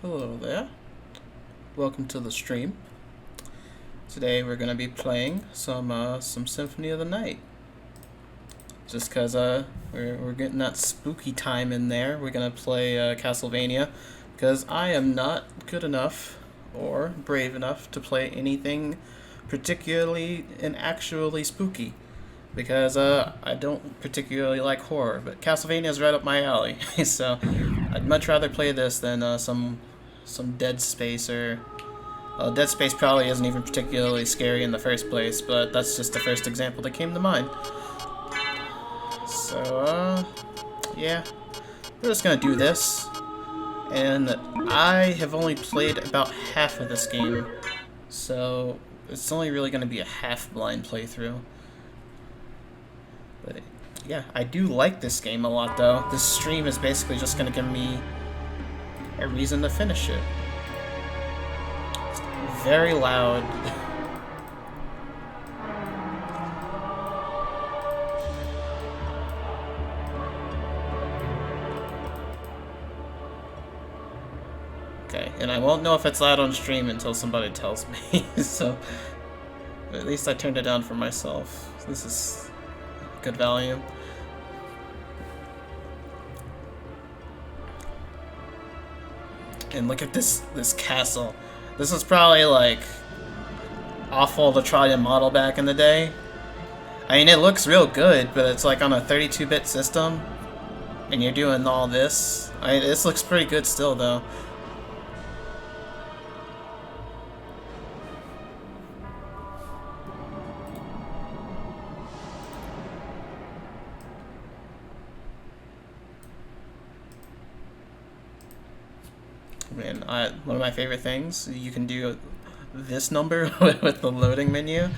Hello there. Welcome to the stream. Today we're gonna be playing some Symphony of the Night. Just cause we're getting that spooky time in there. We're gonna play Castlevania, because I am not good enough or brave enough to play anything particularly and actually spooky. Because I don't particularly like horror, but Castlevania is right up my alley. So I'd much rather play this than some Dead Space or Dead Space probably isn't even particularly scary in the first place, but that's just the first example that came to mind. So yeah, we're just gonna do this, and I have only played about half of this game, so it's only really gonna be a half-blind playthrough. But yeah, I do like this game a lot, though. This stream is basically just going to give me a reason to finish it. It's very loud. Okay, and I won't know if it's loud on stream until somebody tells me, so at least I turned it down for myself. This is good value. And look at this castle. This was probably like awful to try to model back in the day. I mean, it looks real good, but it's like on a 32-bit system, and you're doing all this. I mean, this looks pretty good still, though. Man, one of my favorite things, you can do this number with the loading menu.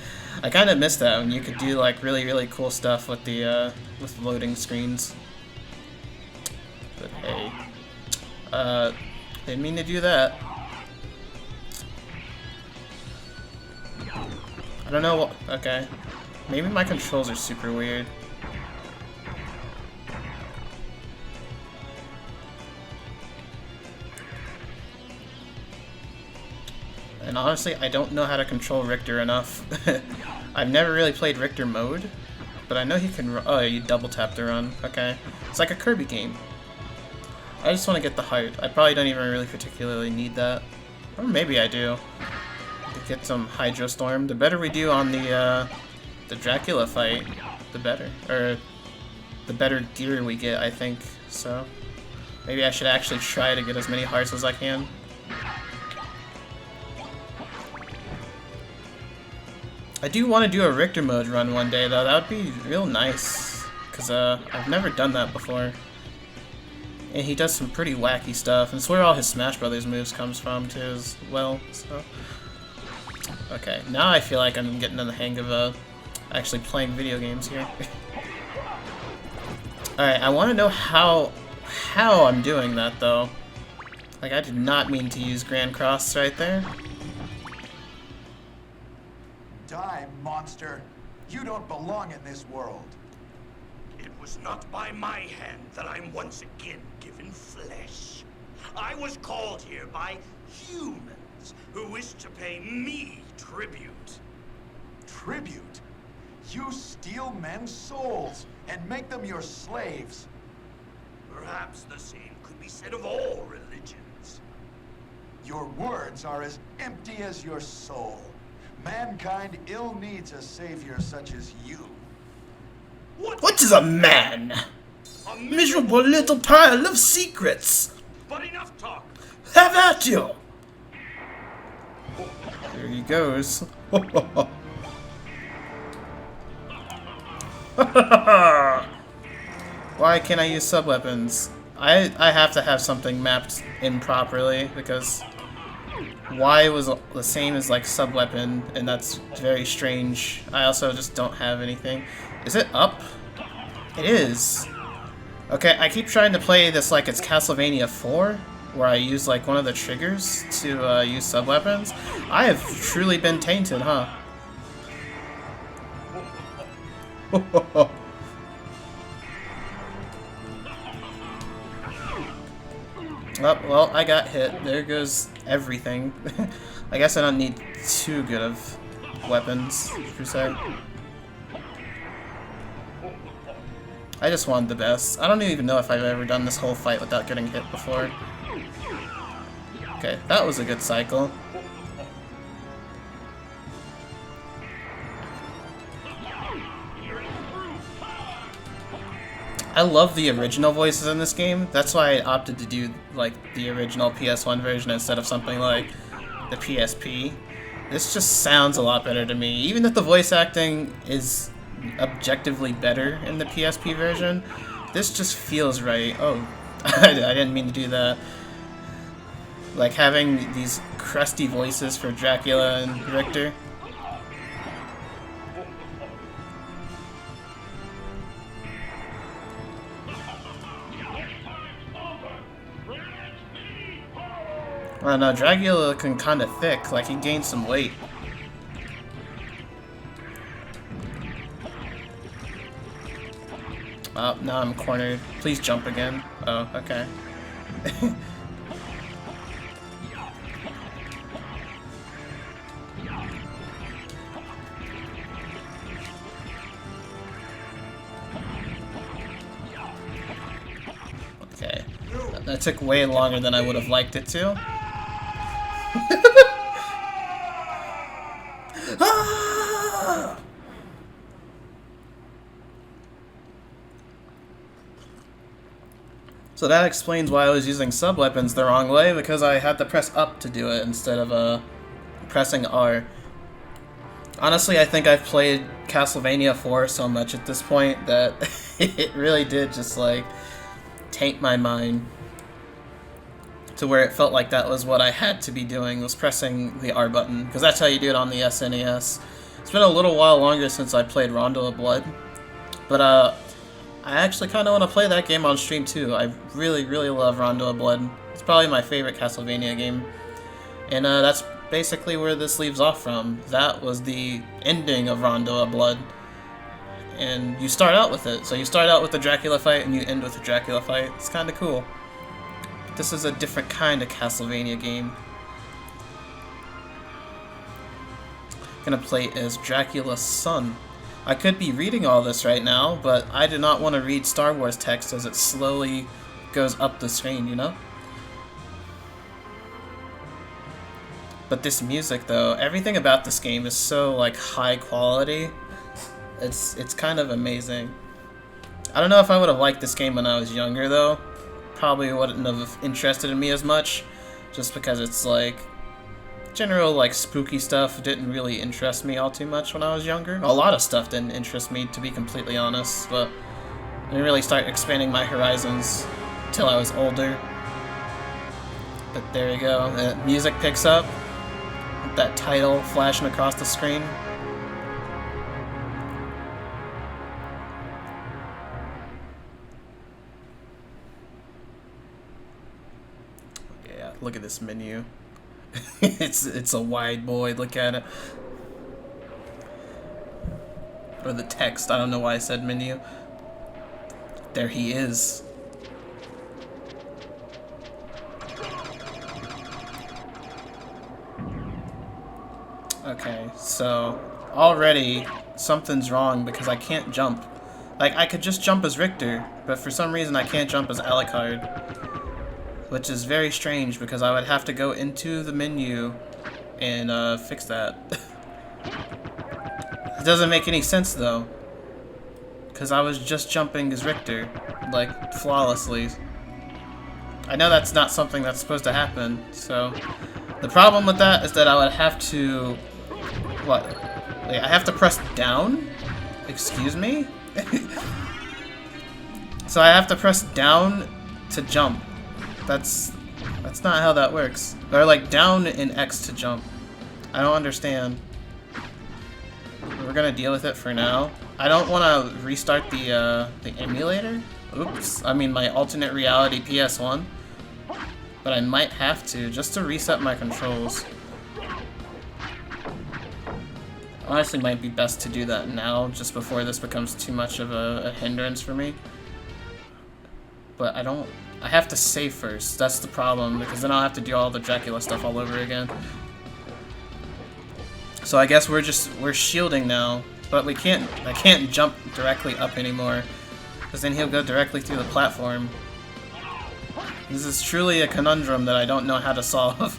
I kind of miss that when you could do like really cool stuff with the loading screens. But hey, didn't mean to do that. I don't know what. Okay, maybe my controls are super weird. And honestly, I don't know how to control Richter enough. I've never really played Richter mode, but I know he can. Oh, you double tap to run. Okay, it's like a Kirby game. I just want to get the height. I probably don't even really particularly need that, or maybe I do. To get some Hydro Storm. The better we do on the Dracula fight, the better, or the better gear we get, I think. So maybe I should actually try to get as many hearts as I can. I do want to do a Richter mode run one day, though. That would be real nice, because I've never done that before. And he does some pretty wacky stuff, and it's where all his Smash Brothers moves comes from, too, as well. So, okay, now I feel like I'm getting in the hang of actually playing video games here. Alright, I want to know how I'm doing that, though. Like, I did not mean to use Grand Cross right there. Die, monster! You don't belong in this world. It was not by my hand that I'm once again given flesh. I was called here by humans who wish to pay me tribute. Tribute? You steal men's souls and make them your slaves. Perhaps the same could be said of all religions. Your words are as empty as your soul. Mankind ill needs a savior such as you. What is a man? A Miserable little pile of secrets. But enough talk. Have at you. There he goes. Why can't I use sub-weapons? I have to have something mapped in properly, because Y was the same as like sub-weapon, and that's very strange. I also just don't have anything. Is it up? It is. Okay, I keep trying to play this like it's Castlevania 4, where I use like one of the triggers to use sub-weapons. I have truly been tainted, huh? Oh, well, I got hit. There goes everything. I guess I don't need too good of weapons, per se. I just wanted the best. I don't even know if I've ever done this whole fight without getting hit before. Okay, that was a good cycle. I love the original voices in this game. That's why I opted to do like the original PS1 version instead of something like the PSP. This just sounds a lot better to me. Even if the voice acting is objectively better in the PSP version, this just feels right. Oh, I didn't mean to do that. Like having these crusty voices for Dracula and Richter. I don't know, Dracula looking kinda thick, like he gained some weight. Oh, now I'm cornered. Please jump again. Oh, okay. Okay. That took way longer than I would have liked it to. Ah! So that explains why I was using sub-weapons the wrong way, because I had to press up to do it instead of pressing R. Honestly, I think I've played Castlevania 4 so much at this point that it really did just like taint my mind to where it felt like that was what I had to be doing, was pressing the R button, because that's how you do it on the SNES. It's been a little while longer since I played Rondo of Blood, but I actually kind of want to play that game on stream too. I really, really love Rondo of Blood. It's probably my favorite Castlevania game. And that's basically where this leaves off from. That was the ending of Rondo of Blood. And you start out with it. So you start out with the Dracula fight and you end with the Dracula fight. It's kind of cool. This is a different kind of Castlevania game. I'm gonna play as Dracula's son. I could be reading all this right now, but I do not want to read Star Wars text as it slowly goes up the screen, you know? But this music, though, everything about this game is so, like, high quality. It's kind of amazing. I don't know if I would have liked this game when I was younger, though. Probably wouldn't have interested in me as much, just because it's, like, general, like, spooky stuff didn't really interest me all too much when I was younger. A lot of stuff didn't interest me, to be completely honest, but I didn't really start expanding my horizons till I was older. But there you go. The music picks up. That title flashing across the screen. Yeah, look at this menu. It's a wide boy, look at it. Or the text, I don't know why I said menu. There he is. Okay, so already something's wrong because I can't jump. Like, I could just jump as Richter, but for some reason I can't jump as Alucard. Which is very strange because I would have to go into the menu and fix that. It doesn't make any sense though, because I was just jumping as Richter, like, flawlessly. I know that's not something that's supposed to happen, so the problem with that is that I would have to, what? Wait, I have to press down? Excuse me? So I have to press down to jump. That's not how that works. Or like down and X to jump. I don't understand. We're gonna deal with it for now. I don't want to restart the emulator. Oops. I mean my alternate reality PS1. But I might have to just to reset my controls. Honestly, might be best to do that now, just before this becomes too much of a hindrance for me. But I I have to save first. That's the problem, because then I'll have to do all the Dracula stuff all over again. So I guess we're shielding now, but I can't jump directly up anymore, because then he'll go directly through the platform. This is truly a conundrum that I don't know how to solve.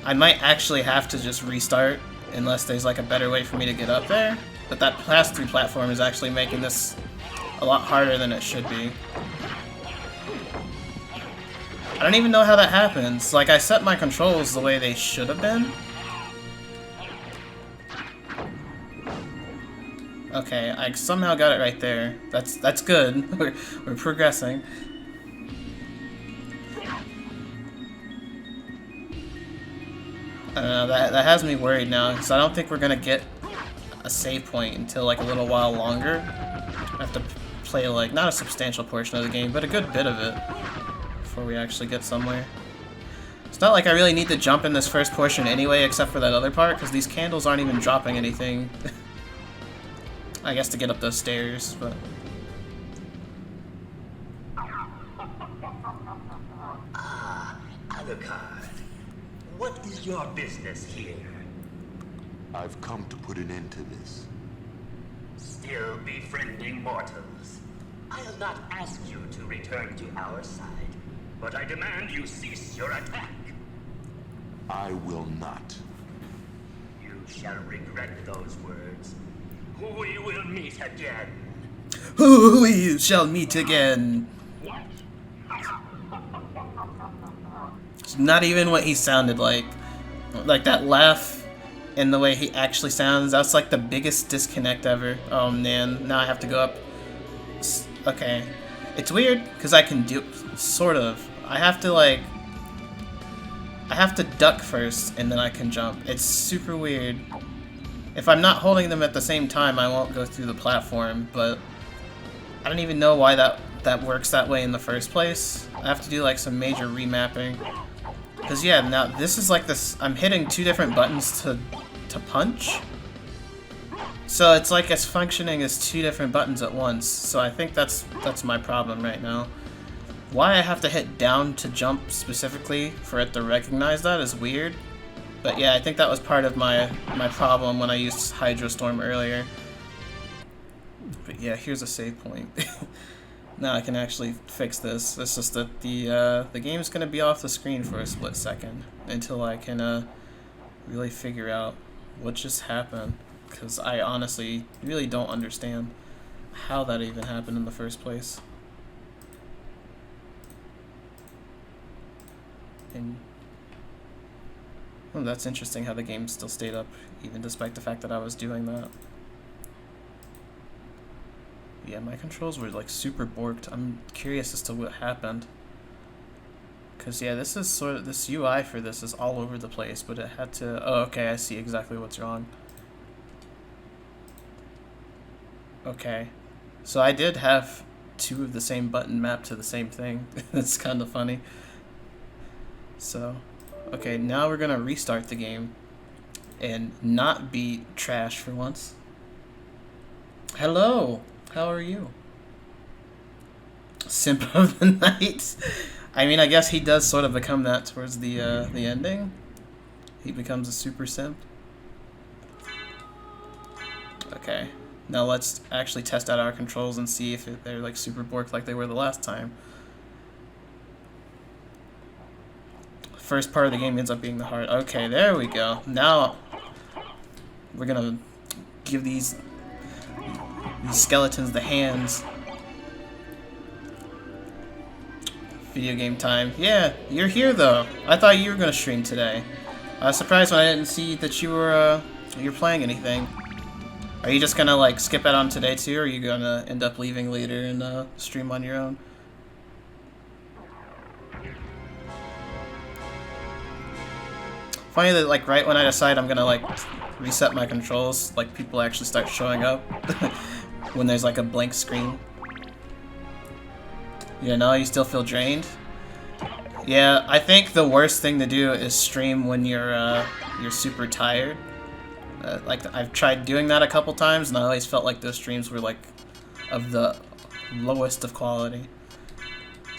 I might actually have to just restart, unless there's like a better way for me to get up there. But that pass-through platform is actually making this a lot harder than it should be. I don't even know how that happens. Like, I set my controls the way they should have been. Okay, I somehow got it right there. That's good. We're progressing. I don't know, that has me worried now, because I don't think we're gonna get a save point until like a little while longer. I have to play like, not a substantial portion of the game, but a good bit of it before we actually get somewhere. It's not like I really need to jump in this first portion anyway, except for that other part, because these candles aren't even dropping anything. I guess to get up those stairs, but... Ah, Alucard. What is your business here? I've come to put an end to this. Still befriending mortals. I'll not ask you to return to our side, but I demand you cease your attack. I will not. You shall regret those words. We will meet again. We shall meet again. It's not even what he sounded like. Like that laugh and the way he actually sounds, that's like the biggest disconnect ever. Oh man, now I have to go up. Okay. It's weird, because I can do... sort of. I have to duck first, and then I can jump. It's super weird. If I'm not holding them at the same time, I won't go through the platform, but... I don't even know why that works that way in the first place. I have to do like some major remapping. Because yeah, now this is like this... I'm hitting two different buttons to punch. So it's like it's functioning as two different buttons at once. So I think that's my problem right now. Why I have to hit down to jump specifically for it to recognize that is weird. But yeah, I think that was part of my problem when I used Hydrostorm earlier. But yeah, here's a save point. Now I can actually fix this. It's just that the game's gonna be off the screen for a split second until I can really figure out what just happened. Because I honestly really don't understand how that even happened in the first place. And well, that's interesting how the game still stayed up, even despite the fact that I was doing that. Yeah, my controls were like super borked. I'm curious as to what happened. Cause yeah, this is sort of, this UI for this is all over the place, but it had to, oh okay, I see exactly what's wrong. Okay, so I did have two of the same button mapped to the same thing. It's kind of funny. So, okay, now we're gonna restart the game and not be trash for once. Hello, how are you? Simp of the night. I mean, I guess he does sort of become that towards the ending. He becomes a super simp. Okay. Now let's actually test out our controls and see if they're like super borked like they were the last time. First part of the game ends up being the hard. Okay, there we go. Now we're gonna give these skeletons the hands. Video game time. Yeah, you're here though. I thought you were gonna stream today. I was surprised when I didn't see that you're playing anything. Are you just gonna like skip it on today too, or are you gonna end up leaving later and stream on your own? Funny that like right when I decide I'm gonna like reset my controls, like people actually start showing up when there's like a blank screen. You know, you still feel drained. Yeah, I think the worst thing to do is stream when you're super tired. Like, I've tried doing that a couple times, and I always felt like those streams were, like, of the lowest of quality.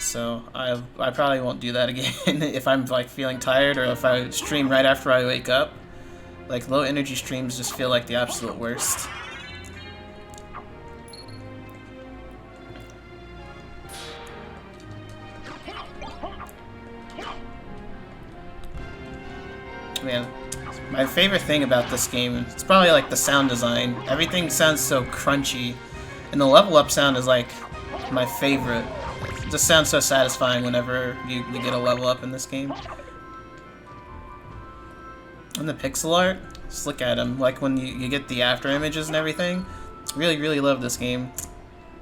So I probably won't do that again if I'm like feeling tired or if I stream right after I wake up. Like low energy streams just feel like the absolute worst. Man, my favorite thing about this game, it's probably like the sound design. Everything sounds so crunchy, and the level up sound is like my favorite. It just sounds so satisfying whenever you get a level up in this game. And the pixel art, just look at them. Like when you get the after images and everything. Really love this game.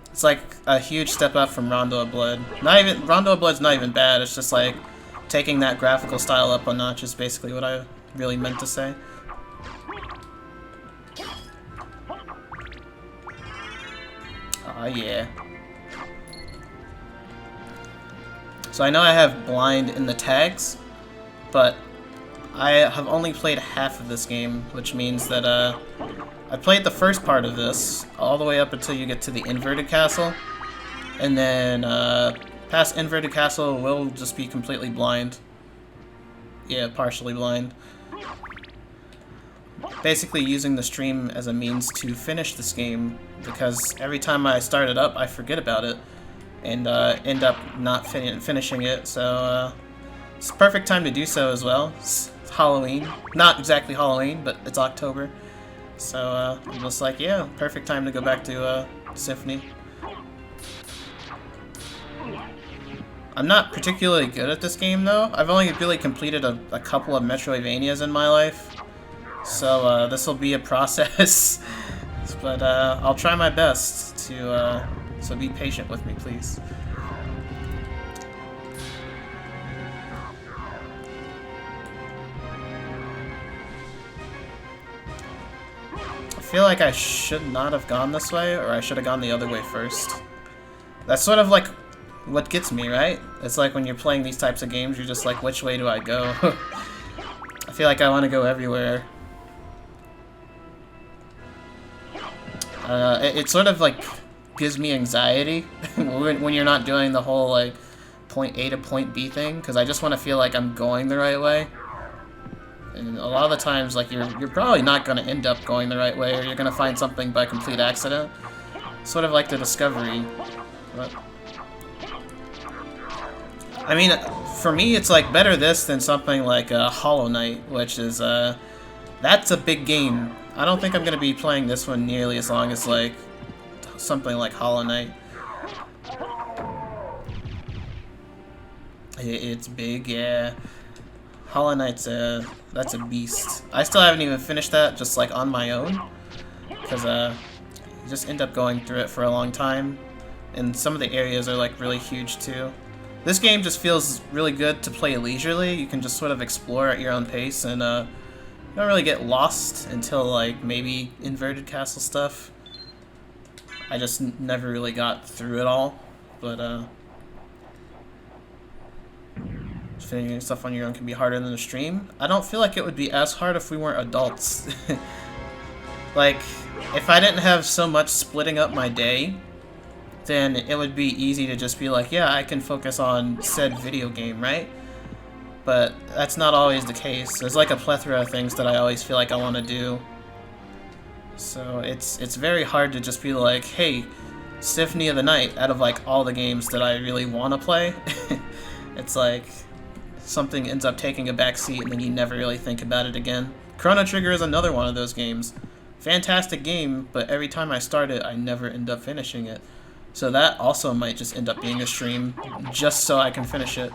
It's like a huge step up from Rondo of Blood. Rondo of Blood's not even bad. It's just like taking that graphical style up a notch is basically what I really meant to say. Aw, yeah. So I know I have blind in the tags, but I have only played half of this game, which means that I played the first part of this all the way up until you get to the inverted castle, and then past inverted castle will just be completely blind. Yeah, partially blind. Basically using the stream as a means to finish this game, because every time I start it up I forget about it and end up not finishing it, so it's a perfect time to do so as well. It's Halloween. Not exactly Halloween, but it's October. So I'm just like, yeah, perfect time to go back to Symphony. I'm not particularly good at this game though. I've only really completed a couple of Metroidvanias in my life. So this will be a process. But I'll try my best to, so be patient with me, please. I feel like I should not have gone this way, or I should have gone the other way first. That's sort of like what gets me, right? It's like when you're playing these types of games, you're just like, which way do I go? I feel like I want to go everywhere. It sort of like gives me anxiety when you're not doing the whole like point A to point B thing, because I just want to feel like I'm going the right way. And a lot of the times, like, you're probably not going to end up going the right way, or you're going to find something by complete accident. Sort of like the Discovery. But I mean, for me, it's like better this than something like Hollow Knight, which is, that's a big game. I don't think I'm going to be playing this one nearly as long as, like, something like Hollow Knight. It's big, yeah. Hollow Knight's that's a beast. I still haven't even finished that, just like on my own, because you just end up going through it for a long time, and some of the areas are like really huge too. This game just feels really good to play leisurely. You can just sort of explore at your own pace, and you don't really get lost until like maybe inverted castle stuff. I just never really got through it all, but figuring stuff on your own can be harder than the stream. I don't feel like it would be as hard if we weren't adults. Like, if I didn't have so much splitting up my day, then it would be easy to just be like, yeah, I can focus on said video game, right? But that's not always the case. There's like a plethora of things that I always feel like I want to do. So it's very hard to just be like, hey, Symphony of the Night, out of like all the games that I really want to play. It's like something ends up taking a back seat and then you never really think about it again. Chrono Trigger is another one of those games. Fantastic game, but every time I start it, I never end up finishing it. So that also might just end up being a stream, just so I can finish it.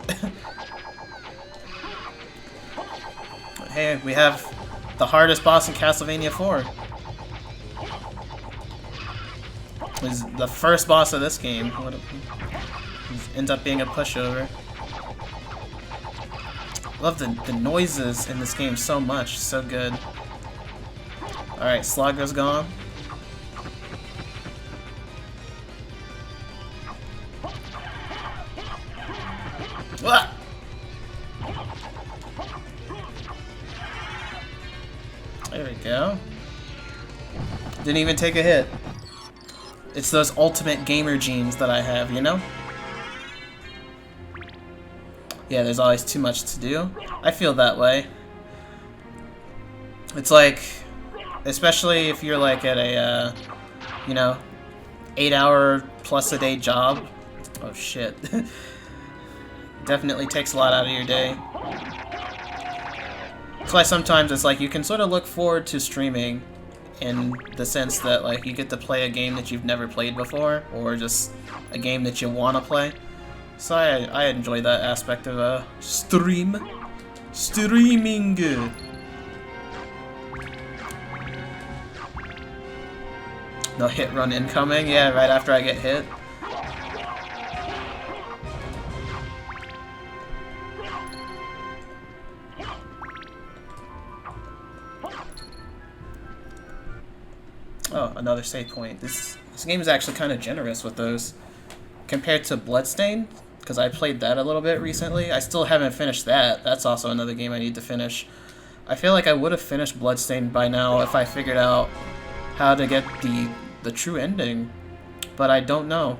Hey, we have the hardest boss in Castlevania 4. Is the first boss of this game. Ends up being a pushover. Love the noises in this game so much, so good. Alright, Slugger's gone. What? There we go. Didn't even take a hit. It's those ultimate gamer genes that I have, you know? yeah, there's always too much to do. I feel that way. It's like, especially if you're like at a, you know, 8-hour plus a day job. Oh shit. Definitely takes a lot out of your day. That's why sometimes it's like you can sort of look forward to streaming in the sense that like you get to play a game that you've never played before, or just a game that you want to play. So I enjoy that aspect of streaming. No hit run incoming, yeah, right after I get hit. Oh, another save point. This game is actually kind of generous with those. Compared to Bloodstained, because I played that a little bit recently. I still haven't finished that. That's also another game I need to finish. I feel like I would have finished Bloodstained by now if I figured out how to get the true ending. But I don't know.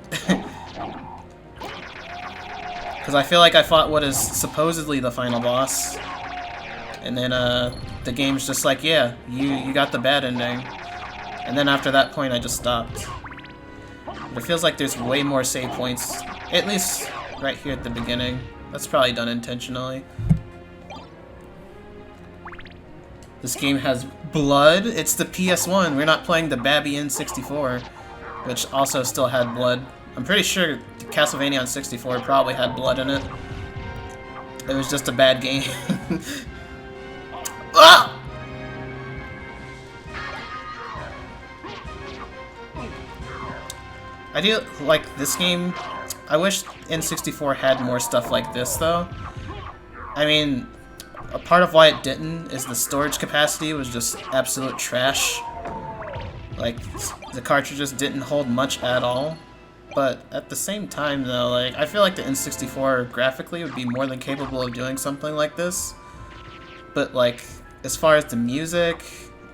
Because I feel like I fought what is supposedly the final boss. And then the game's just like, yeah, you got the bad ending. And then after that point I just stopped. But it feels like there's way more save points, at least right here at the beginning. That's probably done intentionally. This game has blood. It's the PS1. We're not playing the Babby N64, which also still had blood. I'm pretty sure Castlevania on 64 probably had blood in it. It was just a bad game. Ah! I do like this game. I wish N64 had more stuff like this, though. I mean, a part of why it didn't is the storage capacity was just absolute trash. Like, the cartridges didn't hold much at all. But at the same time, though, like, I feel like the N64 graphically would be more than capable of doing something like this. But, like, as far as the music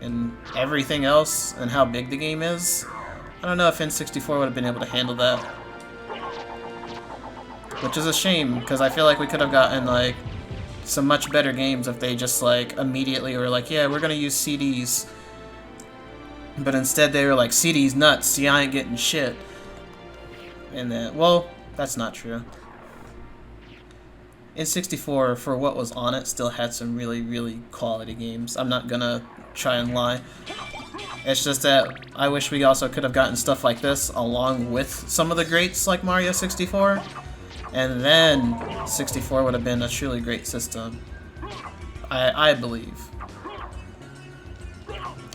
and everything else and how big the game is, I don't know if N64 would have been able to handle that. Which is a shame, because I feel like we could have gotten, like, some much better games if they just, like, immediately were like, yeah, we're gonna use CDs. But instead they were like, CDs nuts, see, I ain't getting shit. And then, well, that's not true. N64, for what was on it, still had some really, really quality games. I'm not gonna try and lie. It's just that I wish we also could have gotten stuff like this along with some of the greats like Mario 64. And then 64 would have been a truly great system. I believe.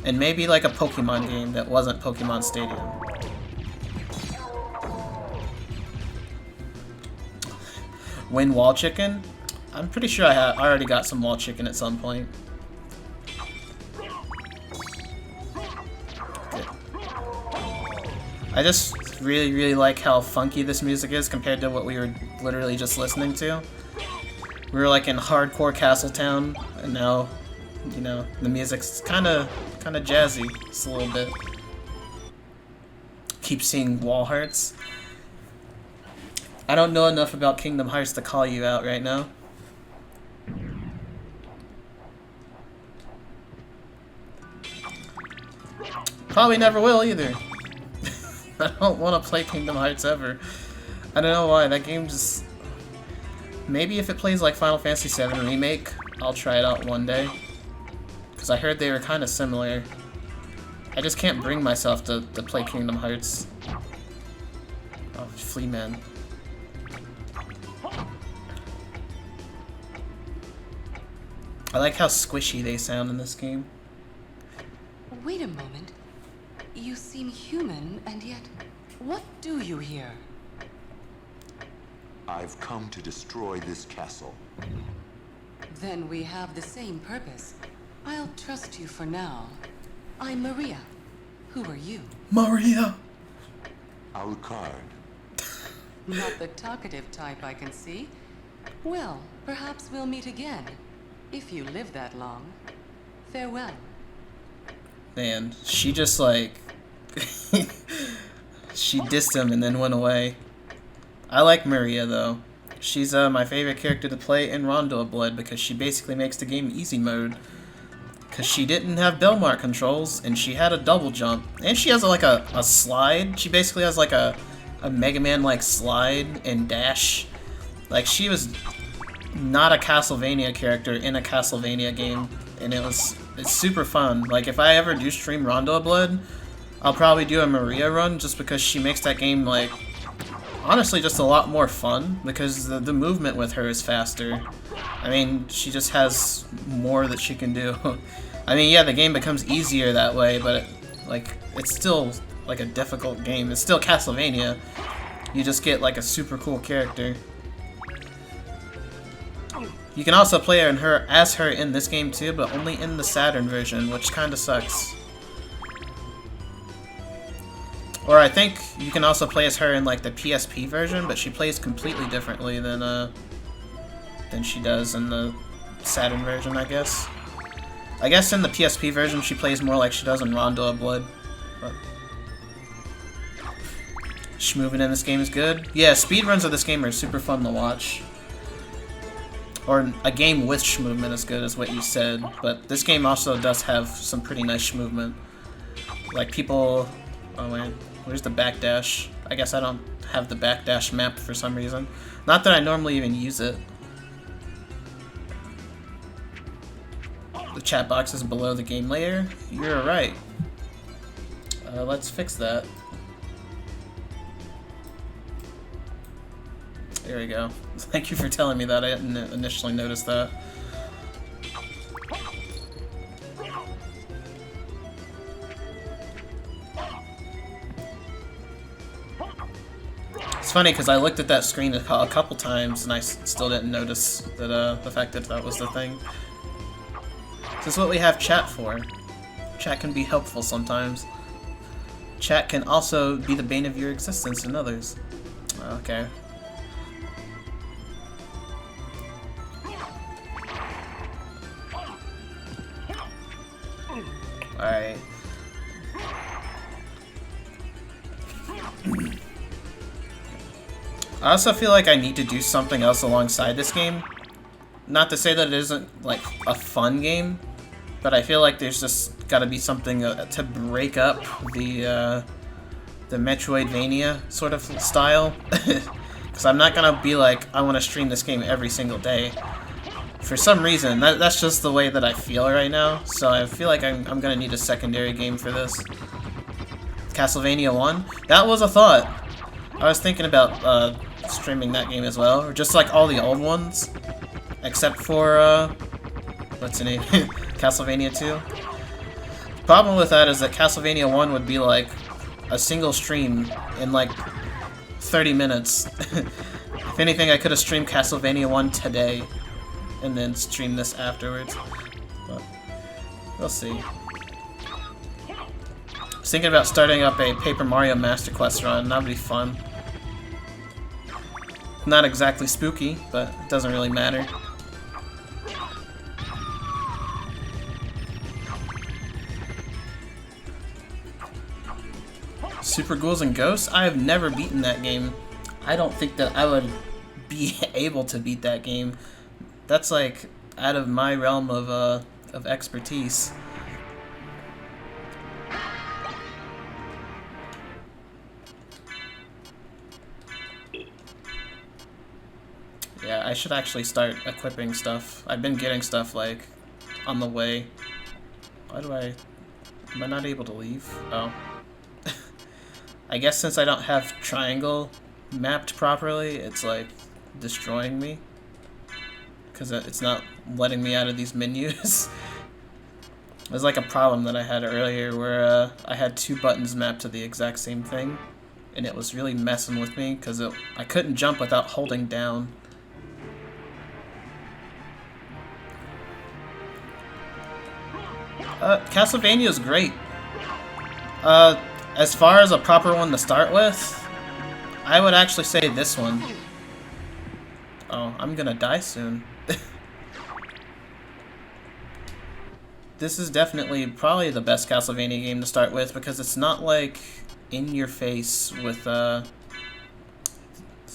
And maybe like a Pokemon game that wasn't Pokemon Stadium. Win wall chicken? I'm pretty sure I already got some wall chicken at some point. I just really, really like how funky this music is compared to what we were literally just listening to. We were like in hardcore Castletown, and now, you know, the music's kind of jazzy, just a little bit. Keep seeing wall hearts. I don't know enough about Kingdom Hearts to call you out right now. Probably never will either. I don't want to play Kingdom Hearts ever. I don't know why, that game just... Maybe if it plays like Final Fantasy VII Remake, I'll try it out one day. Because I heard they were kind of similar. I just can't bring myself to play Kingdom Hearts. Oh, Fleaman. I like how squishy they sound in this game. Wait a moment. You seem human, and yet, what do you here? I've come to destroy this castle. Then we have the same purpose. I'll trust you for now. I'm Maria. Who are you? Maria! Alucard. Not the talkative type, I can see. Well, perhaps we'll meet again. If you live that long. Farewell. Man, she just like... she dissed him and then went away. I like Maria though. She's my favorite character to play in Rondo of Blood because she basically makes the game easy mode. Because she didn't have Belmar controls, and she had a double jump. And she has like a slide. She basically has like a Mega Man-like slide and dash. Like, she was not a Castlevania character in a Castlevania game. And it's super fun. Like, if I ever do stream Rondo of Blood, I'll probably do a Maria run just because she makes that game, like, honestly just a lot more fun because the movement with her is faster. I mean, she just has more that she can do. I mean, yeah, the game becomes easier that way, but it's still like a difficult game. It's still Castlevania. You just get like a super cool character. You can also play as her in this game too, but only in the Saturn version, which kind of sucks. Or I think you can also play as her in like the PSP version, but she plays completely differently than she does in the Saturn version, I guess. I guess in the PSP version she plays more like she does in Rondo of Blood. But Schmovin in this game is good. Yeah, speedruns of this game are super fun to watch. Or a game with movement is good, is what you said. But this game also does have some pretty nice movement. Like people... Oh wait, where's the backdash? I guess I don't have the backdash map for some reason. Not that I normally even use it. The chat box is below the game layer. You're right. Let's fix that. There we go. Thank you for telling me that. I didn't initially notice that. It's funny because I looked at that screen a couple times and I still didn't notice that the fact that that was the thing. This is what we have chat for. Chat can be helpful sometimes. Chat can also be the bane of your existence in others. Okay. Alright. I also feel like I need to do something else alongside this game. Not to say that it isn't, like, a fun game, but I feel like there's just gotta be something to break up the Metroidvania sort of style. Because I'm not gonna be like, I want to stream this game every single day. For some reason, that's just the way that I feel right now, so I feel like I'm gonna need a secondary game for this. Castlevania 1? That was a thought. I was thinking about streaming that game as well, or just like all the old ones, except for, what's the name? Castlevania 2. The problem with that is that Castlevania 1 would be like a single stream in like 30 minutes. If anything, I could have streamed Castlevania 1 today and then stream this afterwards. But we'll see. I was thinking about starting up a Paper Mario Master Quest run. That would be fun. Not exactly spooky, but it doesn't really matter. Super Ghouls and Ghosts? I have never beaten that game. I don't think that I would be able to beat that game. That's like out of my realm of expertise. Yeah, I should actually start equipping stuff. I've been getting stuff like on the way. Why do I... Am I not able to leave? Oh. I guess since I don't have triangle mapped properly, it's like destroying me. Because it's not letting me out of these menus. There's like a problem that I had earlier where I had two buttons mapped to the exact same thing. And it was really messing with me because I couldn't jump without holding down. Castlevania is great. As far as a proper one to start with, I would actually say this one. Oh, I'm gonna die soon. This is definitely probably the best Castlevania game to start with because it's not like in your face with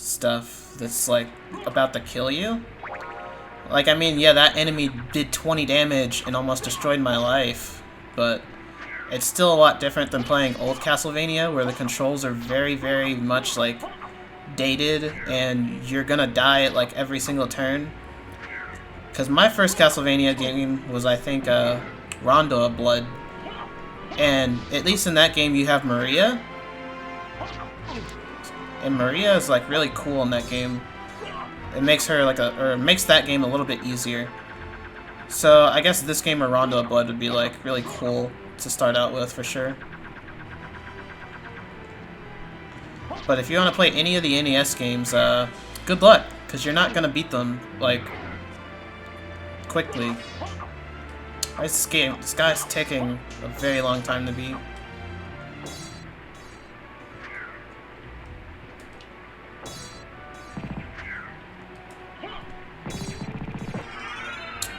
stuff that's like about to kill you. Like, I mean, yeah, that enemy did 20 damage and almost destroyed my life, but it's still a lot different than playing old Castlevania, where the controls are very, very much, like, dated, and you're gonna die at, like, every single turn. Because my first Castlevania game was, I think, Rondo of Blood, and at least in that game you have Maria, and Maria is, like, really cool in that game. It makes her like or makes that game a little bit easier. So I guess this game or Rondo of Blood would be like really cool to start out with for sure. But if you want to play any of the NES games, good luck, because you're not gonna beat them like quickly. Why is this guy's taking a very long time to beat.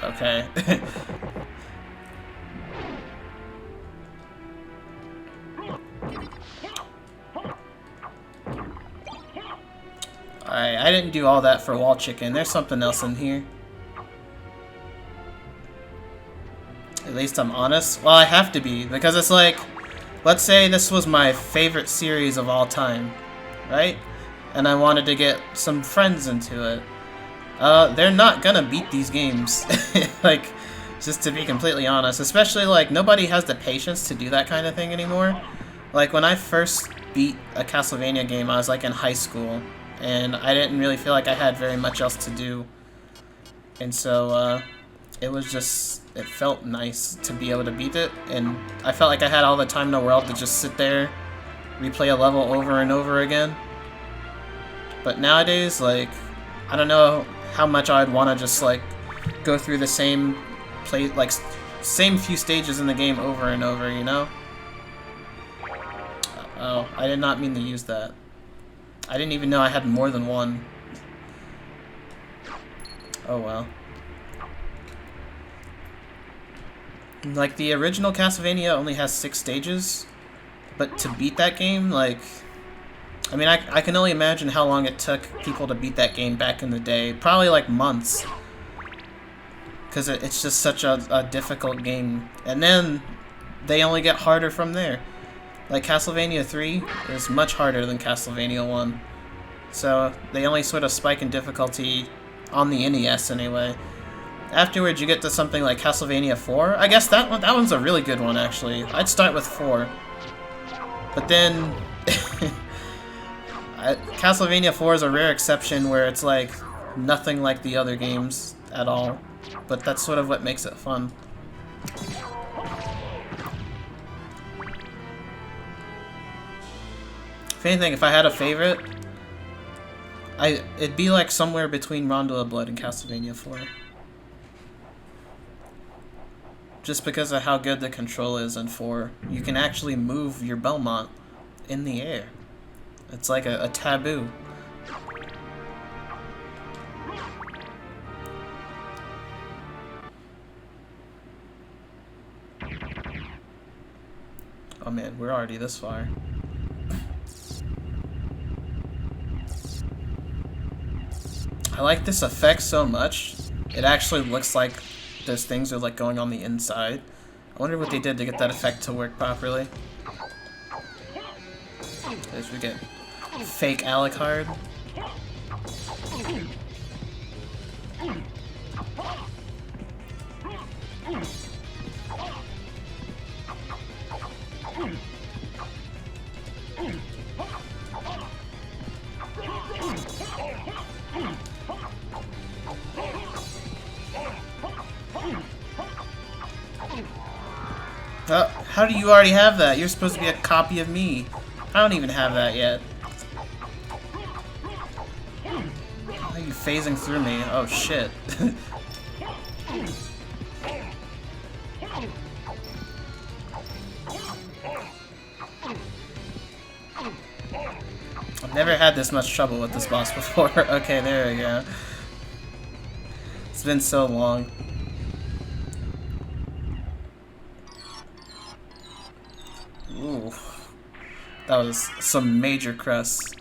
Okay. Alright, I didn't do all that for wall chicken. There's something else in here. At least I'm honest. Well, I have to be, because it's like, let's say this was my favorite series of all time, right? And I wanted to get some friends into it. They're not gonna beat these games. Like, just to be completely honest. Especially, like, nobody has the patience to do that kind of thing anymore. Like, when I first beat a Castlevania game, I was, like, in high school. And I didn't really feel like I had very much else to do. And so, it was just... It felt nice to be able to beat it. And I felt like I had all the time in the world to just sit there, replay a level over and over again. But nowadays, like... I don't know how much I'd want to just, like, go through the same same few stages in the game over and over, you know? Oh, I did not mean to use that. I didn't even know I had more than one. Oh well. Like, the original Castlevania only has 6 stages, but to beat that game, like... I mean, I can only imagine how long it took people to beat that game back in the day. Probably, like, months. Because it's just such a difficult game. And then, they only get harder from there. Like, Castlevania 3 is much harder than Castlevania 1. So, they only sort of spike in difficulty on the NES anyway. Afterwards, you get to something like Castlevania 4. I guess that one's a really good one, actually. I'd start with 4. But then... Castlevania 4 is a rare exception where it's like nothing like the other games at all, but that's sort of what makes it fun. If anything, if I had a favorite, it'd be like somewhere between Rondo of Blood and Castlevania 4. Just because of how good the control is in 4. You can actually move your Belmont in the air. It's like a taboo. Oh man, we're already this far. I like this effect so much. It actually looks like those things are like going on the inside. I wonder what they did to get that effect to work properly. As we get fake Alucard. How do you already have that? You're supposed to be a copy of me. I don't even have that yet. How are you phasing through me? Oh shit. I've never had this much trouble with this boss before. Okay, there we go. It's been so long. Ooh. That was some major crusts.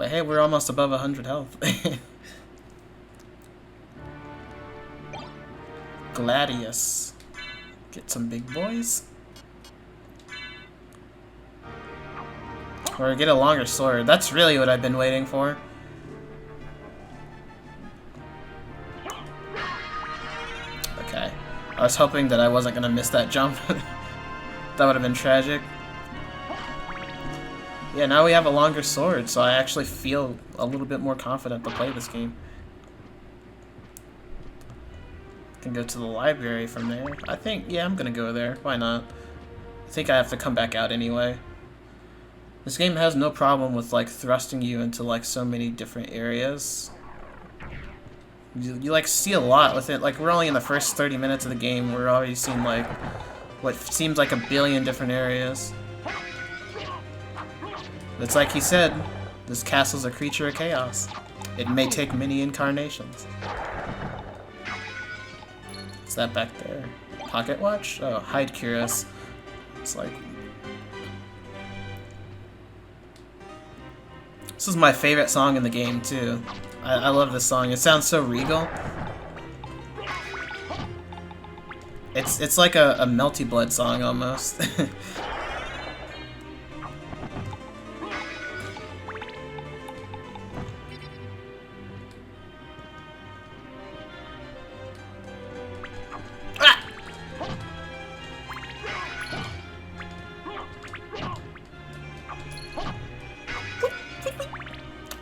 But hey, we're almost above 100 health. Gladius. Get some big boys. Or get a longer sword. That's really what I've been waiting for. Okay. I was hoping that I wasn't going to miss that jump. That would have been tragic. Yeah, now we have a longer sword, so I actually feel a little bit more confident to play this game. Can go to the library from there. I think, yeah, I'm gonna go there. Why not? I think I have to come back out anyway. This game has no problem with like thrusting you into like so many different areas. You like see a lot with it. Like we're only in the first 30 minutes of the game. We're already seeing like what seems like a billion different areas. It's like he said, this castle's a creature of chaos. It may take many incarnations. What's that back there? Pocket watch? Oh, hide curious. It's like... This is my favorite song in the game, too. I love this song. It sounds so regal. It's like a Melty Blood song, almost.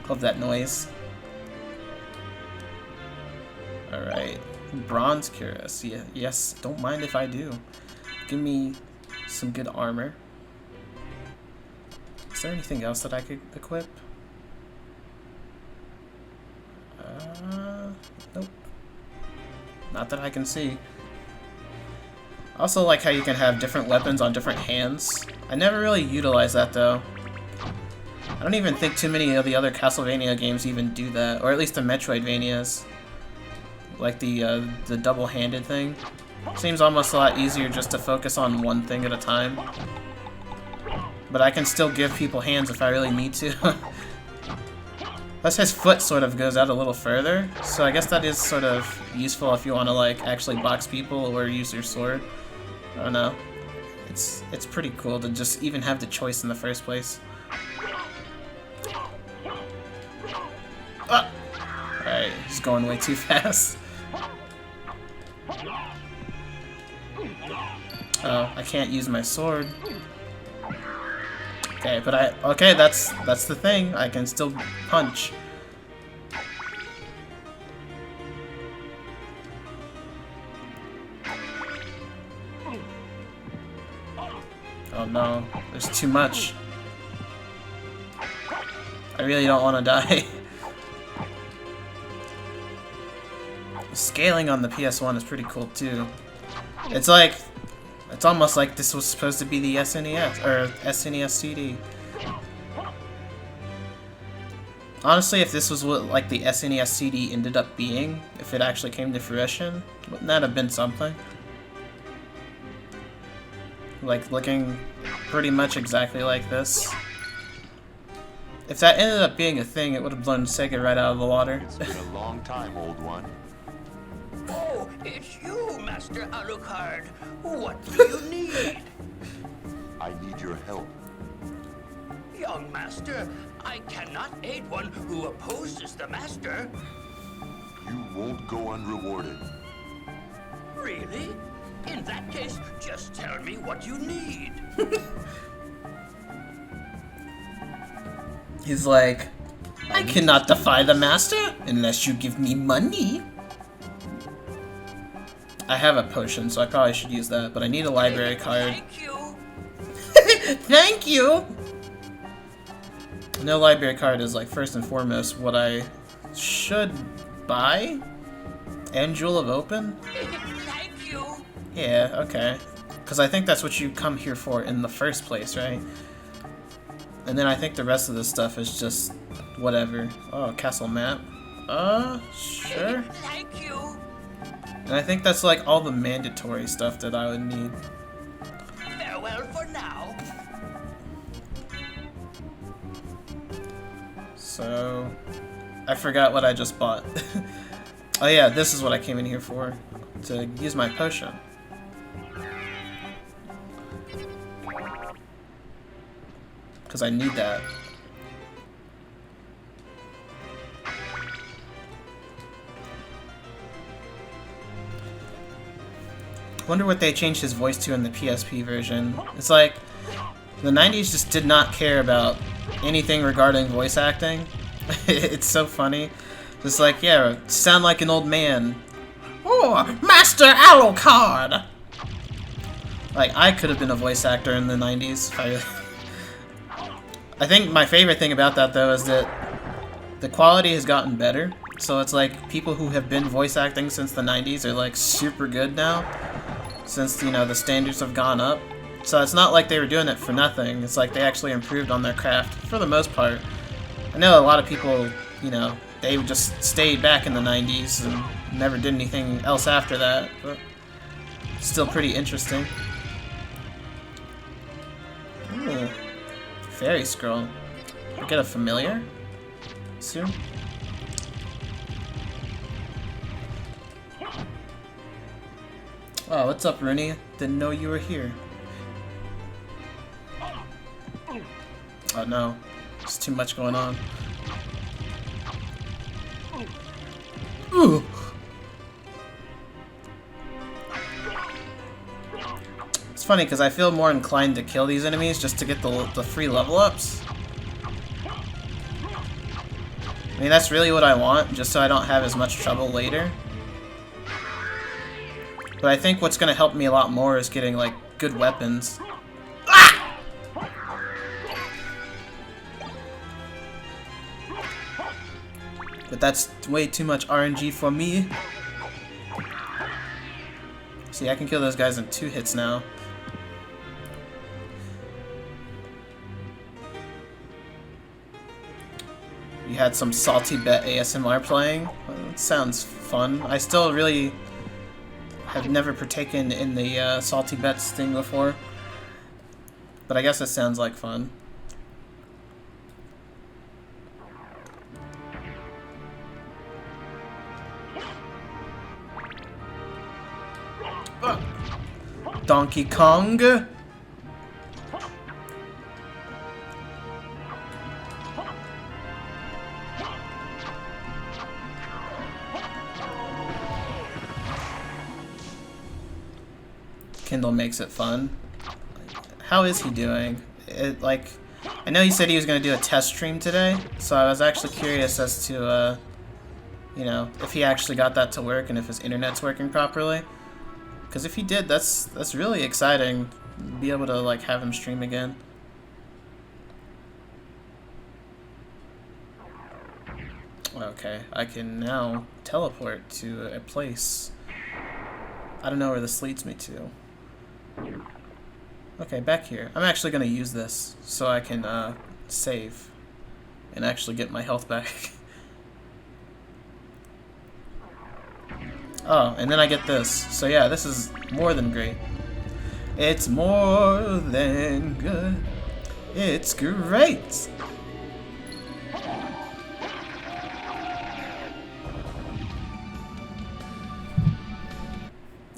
Love that noise. Alright. Bronze Cuirass. Yeah, yes, don't mind if I do. Give me some good armor. Is there anything else that I could equip? Nope. Not that I can see. I also like how you can have different weapons on different hands. I never really utilize that though. I don't even think too many of the other Castlevania games even do that, or at least the Metroidvanias. Like the double-handed thing. Seems almost a lot easier just to focus on one thing at a time. But I can still give people hands if I really need to. Plus his foot sort of goes out a little further, so I guess that is sort of useful if you want to like actually box people or use your sword. I don't know. It's pretty cool to just even have the choice in the first place. Ah! Alright, he's going way too fast. Oh, I can't use my sword. Okay, but okay, that's the thing. I can still punch. Oh no, there's too much. I really don't want to die. Scaling on the PS1 is pretty cool too. It's almost like this was supposed to be the SNES or SNES CD. Honestly, if this was what like the SNES CD ended up being, if it actually came to fruition, wouldn't that have been something? Like looking pretty much exactly like this. If that ended up being a thing, it would have blown Sega right out of the water. It's been a long time, old one. Oh, it's you, Master Alucard. What do you need? I need your help. Young Master, I cannot aid one who opposes the Master. You won't go unrewarded. Really? In that case, just tell me what you need. He's like, I cannot defy the Master unless you give me money. I have a potion, so I probably should use that, but I need a library card. Thank you. Thank you! No library card is like first and foremost what I should buy. And Jewel of Open? Thank you. Yeah, okay. Because I think that's what you come here for in the first place, right? And then I think the rest of this stuff is just whatever. Oh, castle map. Sure. Thank you. And I think that's like all the mandatory stuff that I would need. Farewell for now. So I forgot what I just bought. Oh yeah, this is what I came in here for. To use my potion. Because I need that. Wonder what they changed his voice to in the PSP version. It's like the 90s just did not care about anything regarding voice acting. It's so funny. Just like, yeah, sound like an old man. Oh, Master Alucard! Like, I could have been a voice actor in the 90s. I think my favorite thing about that, though, is that the quality has gotten better. So it's like people who have been voice acting since the 90s are like super good now. Since, you know, the standards have gone up. So it's not like they were doing it for nothing. It's like they actually improved on their craft, for the most part. I know a lot of people, you know, they just stayed back in the 90s and never did anything else after that, but still pretty interesting. Ooh. Fairy scroll. I get a familiar soon. Oh, what's up, Rooney? Didn't know you were here. Oh no, there's too much going on. Ooh. It's funny because I feel more inclined to kill these enemies just to get the free level ups. I mean, that's really what I want, just so I don't have as much trouble later. But I think what's going to help me a lot more is getting, like, good weapons. Ah! But that's way too much RNG for me. See, I can kill those guys in 2 hits now. You had some Salty Bet ASMR playing. Well, that sounds fun. I still really have never partaken in the Salty Bets thing before. But I guess it sounds like fun. Donkey Kong! Kindle makes it fun. How is he doing? I know he said he was going to do a test stream today, so I was actually curious as to, you know, if he actually got that to work and if his internet's working properly. Because if he did, that's really exciting. Be able to, like, have him stream again. Okay, I can now teleport to a place. I don't know where this leads me to. Okay, back here. I'm actually going to use this so I can save and actually get my health back. Oh, and then I get this. So yeah, this is more than great. It's more than good. It's great.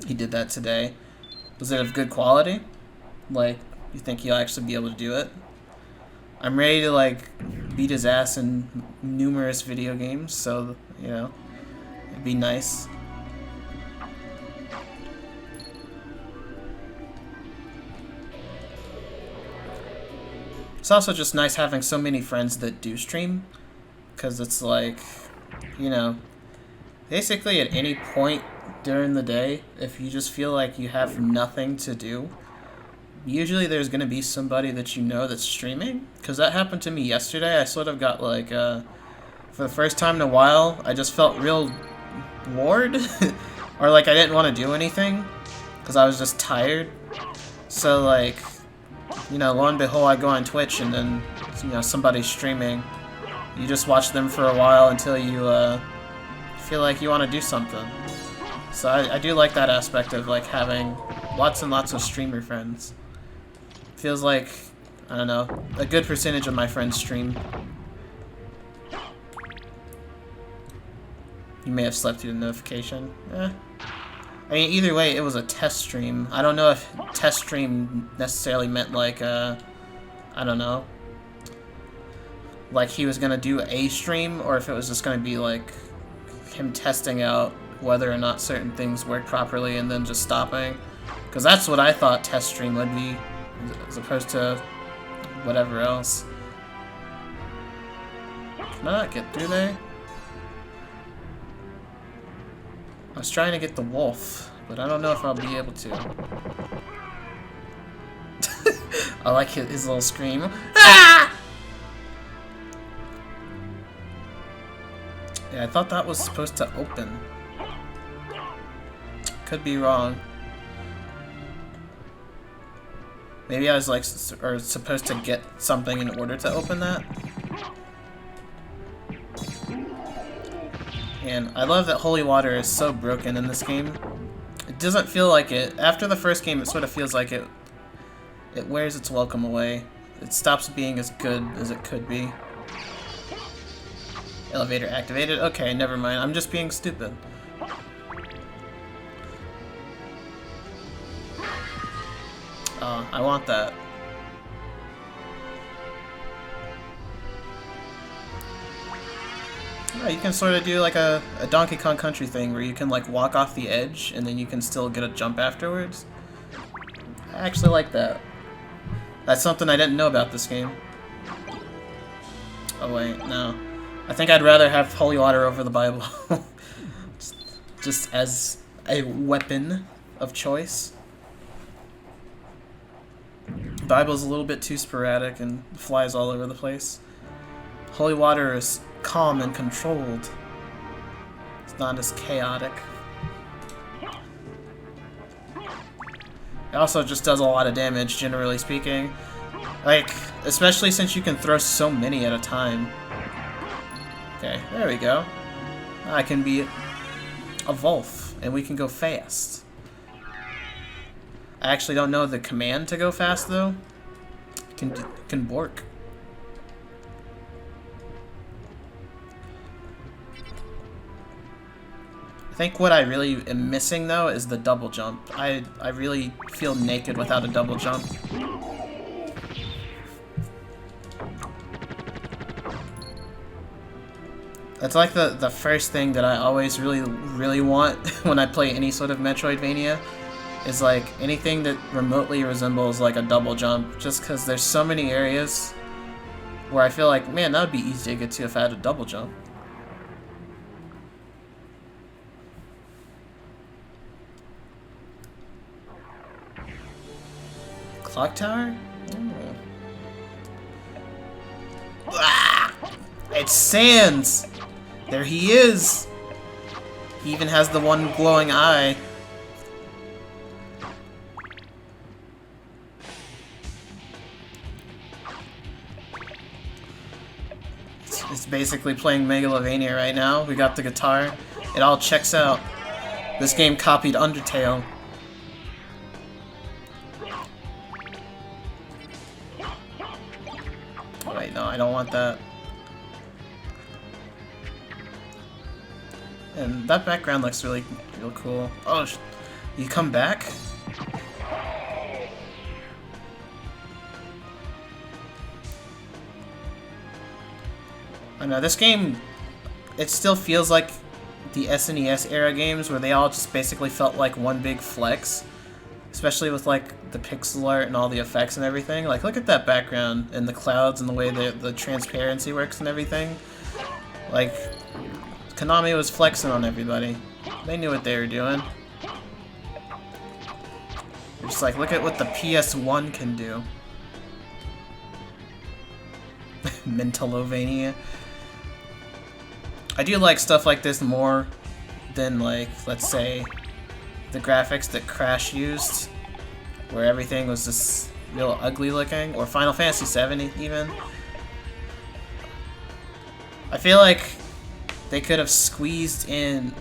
He did that today. Was it of good quality? Like, you think he'll actually be able to do it? I'm ready to, like, beat his ass in numerous video games, so, you know, it'd be nice. It's also just nice having so many friends that do stream, because it's like, you know, basically at any point during the day, if you just feel like you have nothing to do, usually there's going to be somebody that you know that's streaming, because that happened to me yesterday. I sort of got like, for the first time in a while, I just felt real bored, or like I didn't want to do anything, because I was just tired. So like, you know, lo and behold, I go on Twitch and then, you know, somebody's streaming. You just watch them for a while until you feel like you want to do something. So I do like that aspect of like having lots and lots of streamer friends. Feels like, I don't know, a good percentage of my friends stream. You may have slept through the notification. I mean, either way, it was a test stream. I don't know if test stream necessarily meant like, I don't know, like he was gonna do a stream, or if it was just gonna be like him testing out whether or not certain things work properly and then just stopping. Because that's what I thought test stream would be, as opposed to whatever else. Can I not get through there? I was trying to get the wolf, but I don't know if I'll be able to. I like his little scream. Ah! Yeah, I thought that was supposed to open. Could be wrong. Maybe I was like, supposed to get something in order to open that. And I love that holy water is so broken in this game. It doesn't feel like it. After the first game, it sort of feels like it wears its welcome away. It stops being as good as it could be. Elevator activated? Okay, never mind. I'm just being stupid. I want that. Yeah, you can sort of do like a Donkey Kong Country thing where you can like walk off the edge and then you can still get a jump afterwards. I actually like that. That's something I didn't know about this game. Oh wait, no. I think I'd rather have holy water over the Bible. just as a weapon of choice. The Bible's a little bit too sporadic and flies all over the place. Holy water is calm and controlled. It's not as chaotic. It also just does a lot of damage, generally speaking. Like, especially since you can throw so many at a time. Okay, there we go. I can be a Wolf, and we can go fast. I actually don't know the command to go fast, though. Can bork. I think what I really am missing, though, is the double jump. I really feel naked without a double jump. That's like the first thing that I always really want when I play any sort of Metroidvania, is like anything that remotely resembles like a double jump, just because there's so many areas where I feel like, man, that would be easy to get to if I had a double jump. Clock tower? Oh. Ah! It's Sans! There he is! He even has the one glowing eye. It's basically playing Megalovania right now. We got the guitar. It all checks out. This game copied Undertale. Wait, no, I don't want that. And that background looks real cool. Oh, you come back? I know, this game, it still feels like the SNES era games where they all just basically felt like one big flex. Especially with like the pixel art and all the effects and everything. Like, look at that background and the clouds and the way the transparency works and everything. Like, Konami was flexing on everybody. They knew what they were doing. Just like, look at what the PS1 can do. Mentalovania. I do like stuff like this more than, like, let's say, the graphics that Crash used, where everything was just real ugly looking, or Final Fantasy VII even. I feel like they could have squeezed in,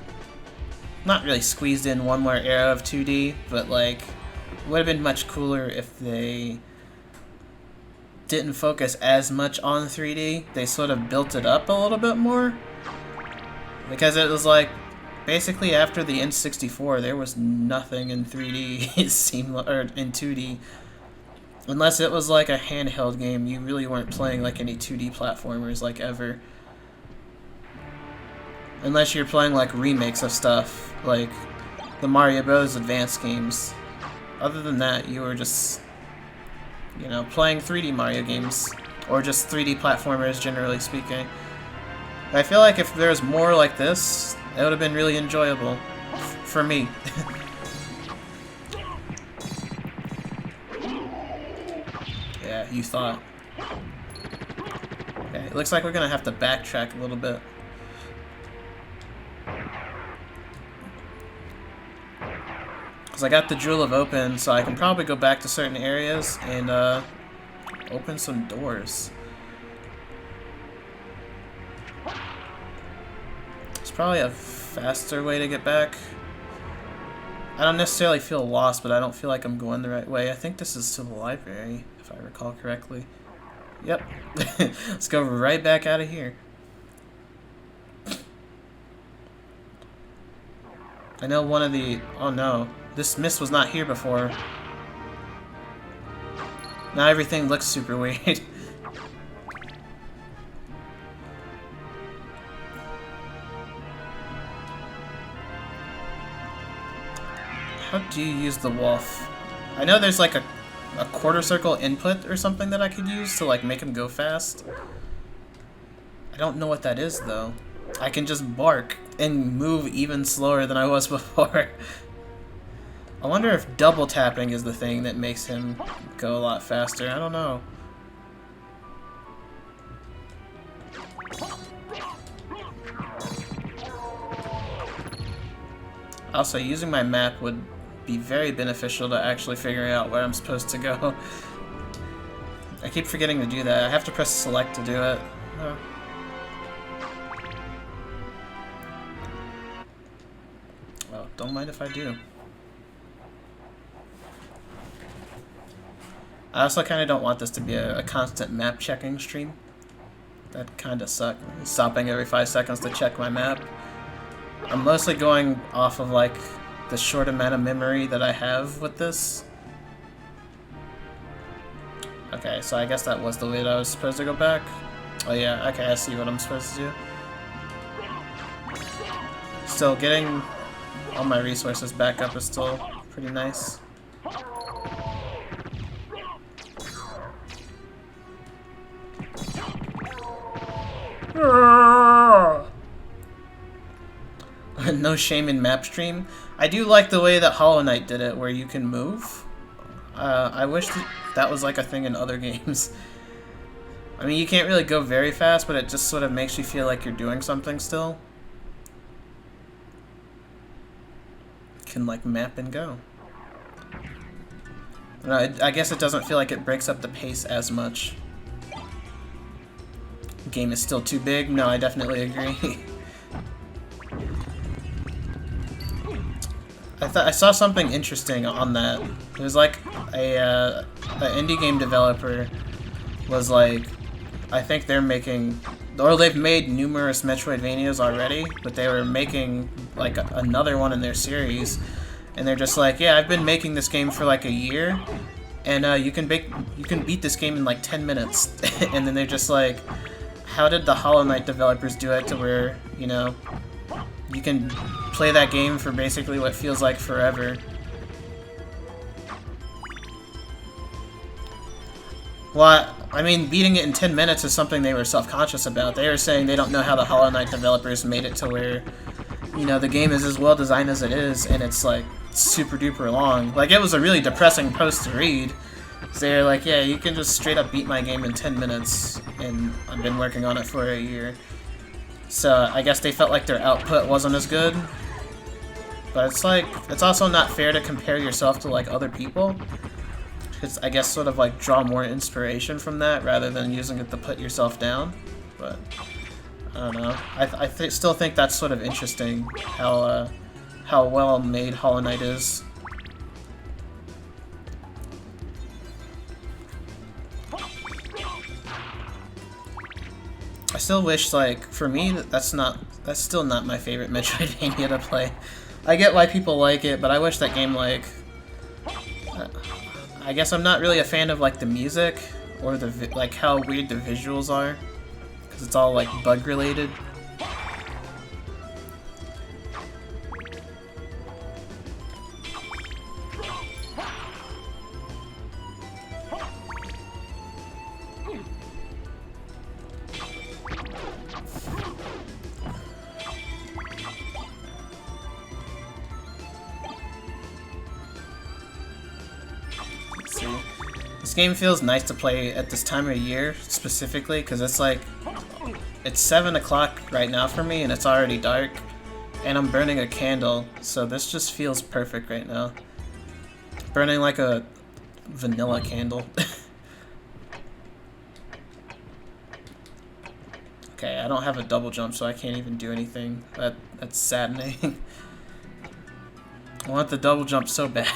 not really squeezed in one more era of 2D, but like, it would have been much cooler if they didn't focus as much on 3D. They sort of built it up a little bit more. Because it was like, basically after the N64, there was nothing in 3D, it seemed, or in 2D. Unless it was like a handheld game, you really weren't playing like any 2D platformers like ever. Unless you're playing like remakes of stuff, like the Mario Bros. Advance games. Other than that, you were just, you know, playing 3D Mario games. Or just 3D platformers, generally speaking. I feel like if there was more like this, it would have been really enjoyable. For me. Yeah, you thought. Okay, it looks like we're gonna have to backtrack a little bit. Because I got the Jewel of Open, so I can probably go back to certain areas and open some doors. It's probably a faster way to get back. I don't necessarily feel lost, but I don't feel like I'm going the right way. I think this is to the library, if I recall correctly. Yep. Let's go right back out of here. I know one of the... Oh no. This mist was not here before. Now everything looks super weird. How do you use the wolf? I know there's like a quarter circle input or something that I could use to like make him go fast. I don't know what that is though. I can just bark and move even slower than I was before. I wonder if double tapping is the thing that makes him go a lot faster. I don't know. Also, using my map would be very beneficial to actually figuring out where I'm supposed to go. I keep forgetting to do that. I have to press select to do it. Oh. Well, don't mind if I do. I also kind of don't want this to be a constant map checking stream. That kind of sucks. Stopping every 5 seconds to check my map. I'm mostly going off of like the short amount of memory that I have with this. Okay, so I guess that was the way that I was supposed to go back. Oh yeah, okay, I see what I'm supposed to do. Still getting all my resources back up is still pretty nice. No shame in map stream. I do like the way that Hollow Knight did it, where you can move. I wish that was like a thing in other games. I mean, you can't really go very fast, but it just sort of makes you feel like you're doing something still. You can like map and go. I guess it doesn't feel like it breaks up the pace as much. The game is still too big. No, I definitely agree. I saw something interesting on that. It was like an indie game developer was like, I think they're making, or they've made numerous Metroidvanias already, but they were making like another one in their series, and they're just like, yeah, I've been making this game for like a year, and you can beat this game in like 10 minutes, and then they're just like, how did the Hollow Knight developers do it to where, you know, you can play that game for basically what feels like forever. Well, I mean, beating it in 10 minutes is something they were self-conscious about. They were saying they don't know how the Hollow Knight developers made it to where, you know, the game is as well designed as it is, and it's like super duper long. Like, it was a really depressing post to read. So they're like, yeah, you can just straight up beat my game in 10 minutes, and I've been working on it for a year. So I guess they felt like their output wasn't as good. But it's like, it's also not fair to compare yourself to like other people. Because I guess sort of like draw more inspiration from that rather than using it to put yourself down. But I don't know. I still think that's sort of interesting how well made Hollow Knight is. I still wish, like, for me, that's not That's still not my favorite Metroidvania to play. I get why people like it, but I wish that game, like... I guess I'm not really a fan of, like, the music, or the like, how weird the visuals are. Because it's all, like, bug-related. This game feels nice to play at this time of year, specifically, because it's like, it's 7 o'clock right now for me, and it's already dark, and I'm burning a candle, so this just feels perfect right now. Burning like a vanilla candle. Okay, I don't have a double jump, so I can't even do anything. That's saddening. I want the double jump so bad.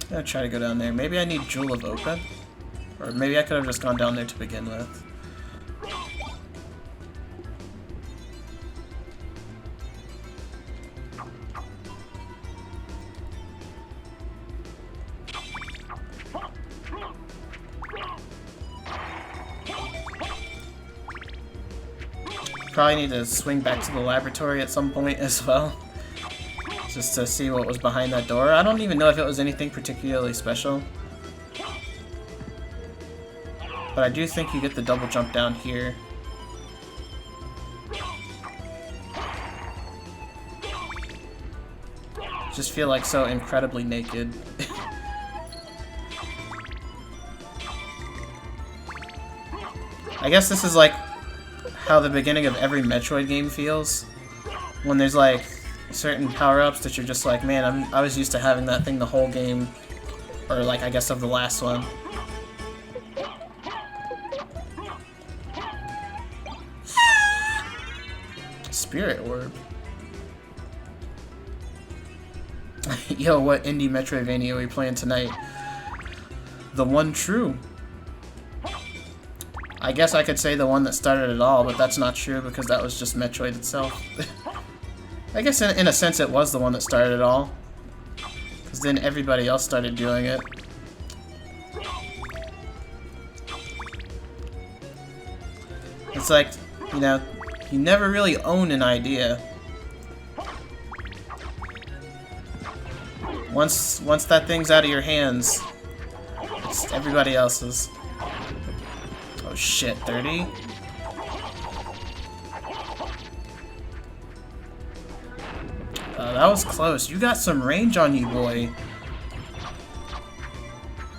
I'm gonna try to go down there. Maybe I need Jewel of Open? Or maybe I could have just gone down there to begin with. Probably need to swing back to the laboratory at some point as well. Just to see what was behind that door. I don't even know if it was anything particularly special. But I do think you get the double jump down here. Just feel like so incredibly naked. I guess this is like how the beginning of every Metroid game feels. When there's like certain power-ups that you're just like, man, I was used to having that thing the whole game, or like I guess of the last one. Spirit Orb. Yo, what indie Metroidvania are we playing tonight? The one true. I guess I could say the one that started it all, but that's not true because that was just Metroid itself. I guess in a sense it was the one that started it all. Because then everybody else started doing it. It's like, you know, you never really own an idea. Once that thing's out of your hands, it's everybody else's. Oh shit, 30? That was close. You got some range on you, boy.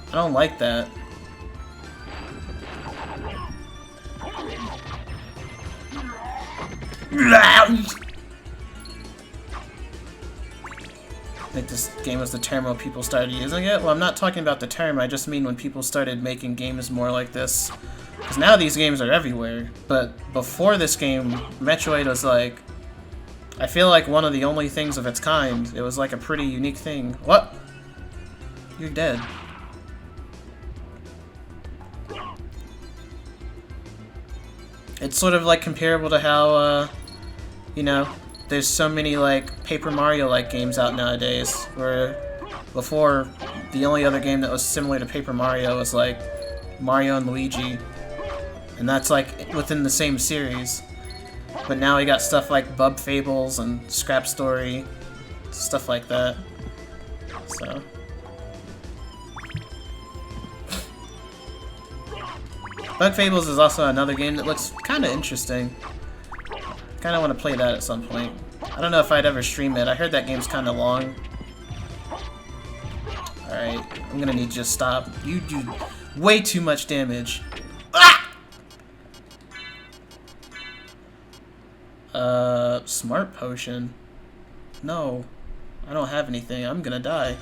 I don't like that. I think this game was the term when people started using it. Well, I'm not talking about the term, I just mean when people started making games more like this. Because now these games are everywhere. But before this game, Metroid was like, I feel like one of the only things of its kind. It was like a pretty unique thing. What? You're dead. It's sort of like comparable to how, you know, there's so many like Paper Mario-like games out nowadays, where before the only other game that was similar to Paper Mario was like Mario and Luigi, and that's like within the same series. But now we got stuff like Bub Fables and Scrap Story, stuff like that. So Bug Fables is also another game that looks kind of interesting. Kind of want to play that at some point. I don't know if I'd ever stream it. I heard that game's kind of long. Alright, I'm gonna need you to stop. You do way too much damage. Ah! Smart Potion. No, I don't have anything. I'm gonna die.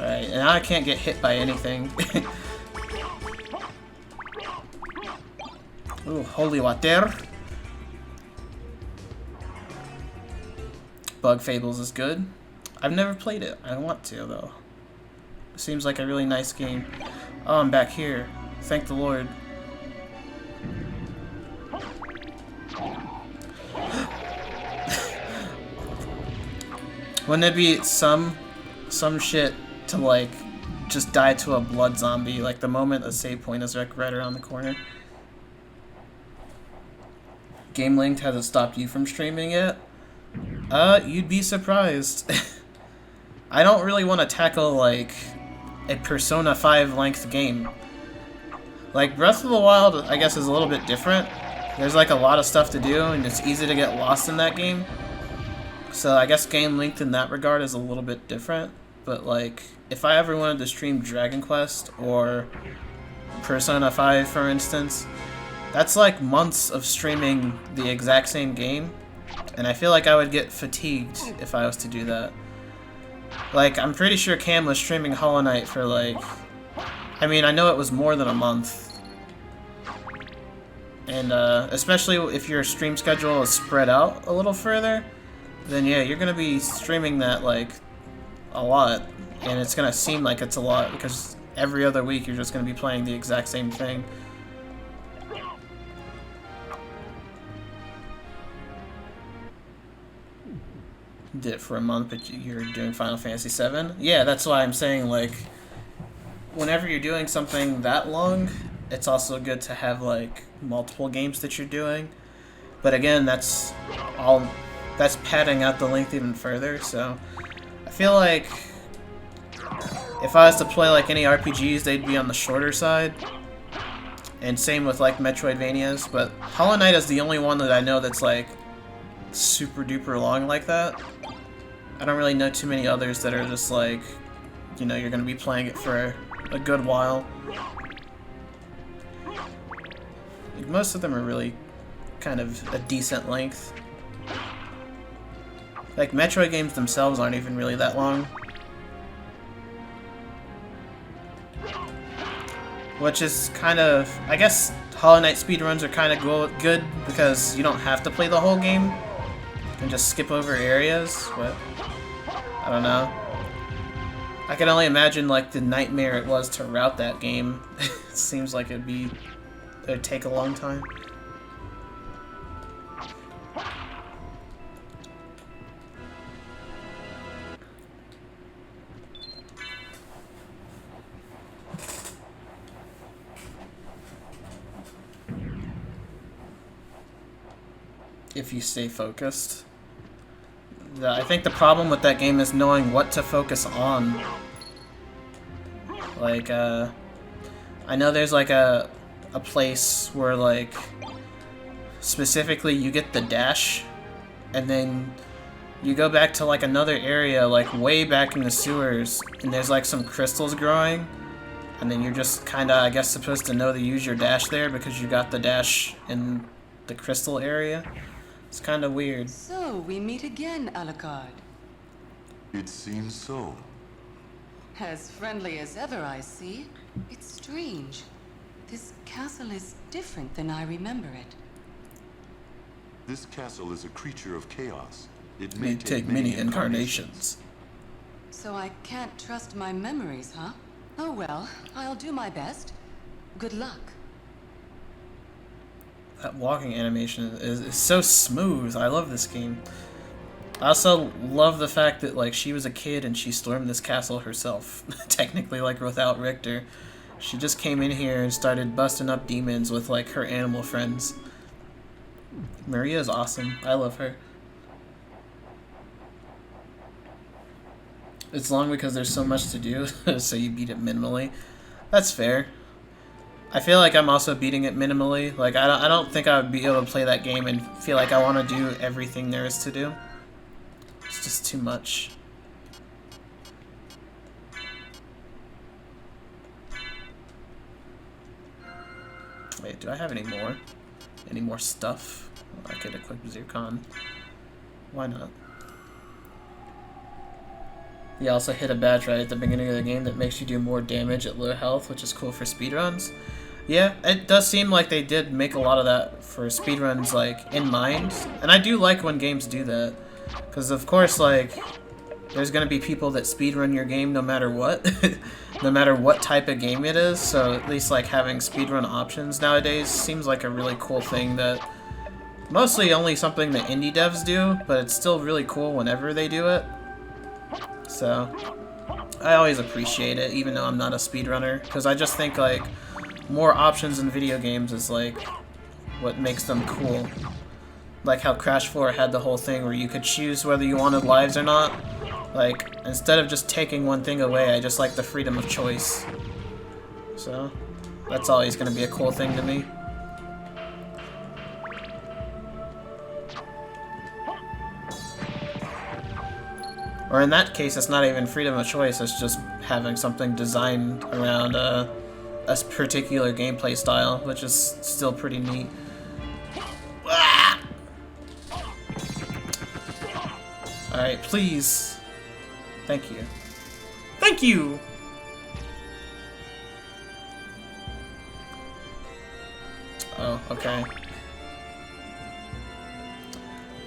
Alright, and now I can't get hit by anything. Ooh, holy water. Bug Fables is good. I've never played it. I want to, though. It seems like a really nice game. Oh, I'm back here. Thank the Lord. Wouldn't it be some shit to, like, just die to a blood zombie, like, the moment a save point is, like, right around the corner? Game Linked hasn't stopped you from streaming yet? You'd be surprised. I don't really want to tackle, like, a Persona 5 length game. Like, Breath of the Wild, I guess, is a little bit different. There's, like, a lot of stuff to do, and it's easy to get lost in that game. So I guess Game Linked in that regard is a little bit different. But, like, if I ever wanted to stream Dragon Quest or Persona 5, for instance, that's, like, months of streaming the exact same game. And I feel like I would get fatigued if I was to do that. Like, I'm pretty sure Cam was streaming Hollow Knight for, like... I mean, I know it was more than a month. And, especially if your stream schedule is spread out a little further, then yeah, you're gonna be streaming that, like, a lot. And it's gonna seem like it's a lot, because every other week you're just gonna be playing the exact same thing. Did it for a month, but you're doing Final Fantasy VII? Yeah, that's why I'm saying, like, whenever you're doing something that long, it's also good to have, like, multiple games that you're doing. But again, that's padding out the length even further, so I feel like if I was to play, like, any RPGs, they'd be on the shorter side. And same with, like, Metroidvanias, but Hollow Knight is the only one that I know that's, like, super duper long like that. I don't really know too many others that are just like, you know, you're gonna be playing it for a good while. Like, most of them are really kind of a decent length. Like, Metroid games themselves aren't even really that long. Which is kind of, I guess Hollow Knight speedruns are kind of good because you don't have to play the whole game. You can just skip over areas, but I don't know. I can only imagine, like, the nightmare it was to route that game. It seems like it'd take a long time. If you stay focused. I think the problem with that game is knowing what to focus on. Like, I know there's, like, a place where, like, specifically you get the dash, and then you go back to, like, another area, like, way back in the sewers, and there's, like, some crystals growing, and then you're just kinda, I guess, supposed to know to use your dash there because you got the dash in the crystal area. It's kind of weird. So, we meet again, Alucard. It seems so. As friendly as ever, I see. It's strange. This castle is different than I remember it. This castle is a creature of chaos. It May take many incarnations. So I can't trust my memories, huh? Oh well, I'll do my best. Good luck. That walking animation is so smooth. I love this game. I also love the fact that, like, she was a kid and she stormed this castle herself. Technically, like, without Richter. She just came in here and started busting up demons with, like, her animal friends. Maria's awesome. I love her. It's long because there's so much to do, so you beat it minimally. That's fair. I feel like I'm also beating it minimally. Like, I don't think I would be able to play that game and feel like I want to do everything there is to do. It's just too much. Wait, do I have any more? Any more stuff? I could equip Zircon. Why not? You also hit a badge right at the beginning of the game that makes you do more damage at low health, which is cool for speedruns. Yeah, it does seem like they did make a lot of that for speedruns, like, in mind. And I do like when games do that. Because of course, like, there's gonna be people that speedrun your game no matter what, no matter what type of game it is. So at least like having speedrun options nowadays seems like a really cool thing that mostly only something that indie devs do, but it's still really cool whenever they do it. So I always appreciate it, even though I'm not a speedrunner, because I just think like more options in video games is like what makes them cool. Like how Crash 4 had the whole thing where you could choose whether you wanted lives or not. Like, instead of just taking one thing away, I just like the freedom of choice. So, that's always going to be a cool thing to me. Or in that case, it's not even freedom of choice, it's just having something designed around a particular gameplay style, which is still pretty neat. Alright, please. Thank you. Thank you! Oh, okay.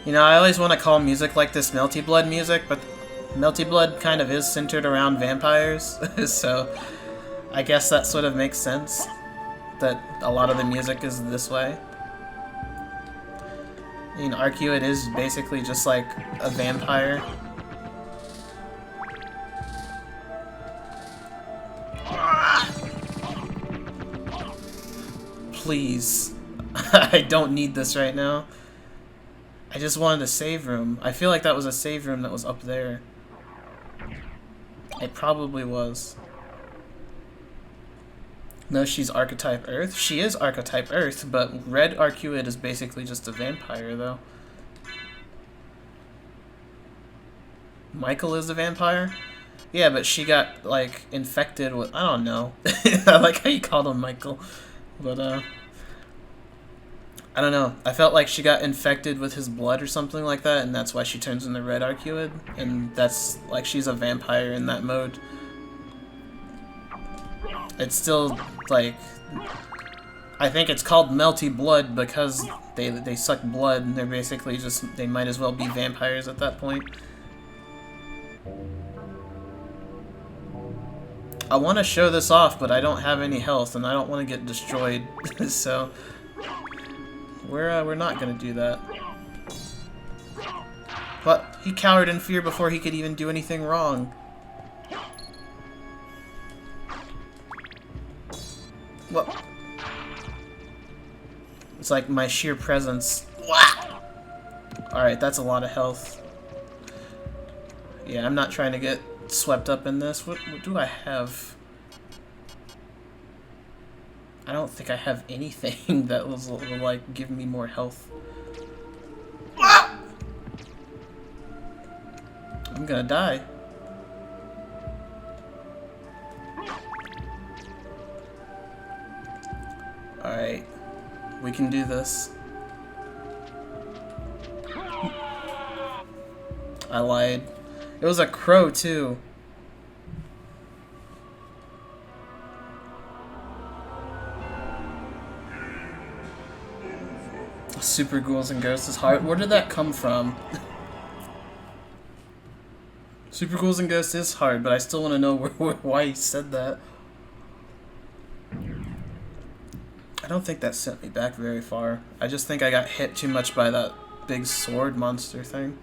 You know, I always want to call music like this Melty Blood music, but Melty Blood kind of is centered around vampires, so I guess that sort of makes sense, that a lot of the music is this way. I mean, Arcuate is basically just like a vampire. Please. I don't need this right now. I just wanted a save room. I feel like that was a save room that was up there. It probably was. No, she's Archetype Earth. She is Archetype Earth, but Red Arcuate is basically just a vampire, though. Michael is a vampire? Yeah, but she got, like, infected with... I don't know. I like how you called him Michael. But, I don't know. I felt like she got infected with his blood or something like that, and that's why she turns into Red Arcuate. And that's, like, she's a vampire in that mode. It's still, like... I think it's called Melty Blood because they suck blood, and they're basically just... They might as well be vampires at that point. I want to show this off, but I don't have any health, and I don't want to get destroyed, so... We're not gonna do that. But he cowered in fear before he could even do anything wrong. Well... It's like my sheer presence. Alright, that's a lot of health. Yeah, I'm not trying to get swept up in this. What do I have? I don't think I have anything that will like give me more health. I'm gonna die. Alright, we can do this. I lied. It was a crow too. Super Ghouls and Ghosts is hard. Where did that come from? Super Ghouls and Ghosts is hard, but I still want to know why he said that. I don't think that sent me back very far. I just think I got hit too much by that big sword monster thing.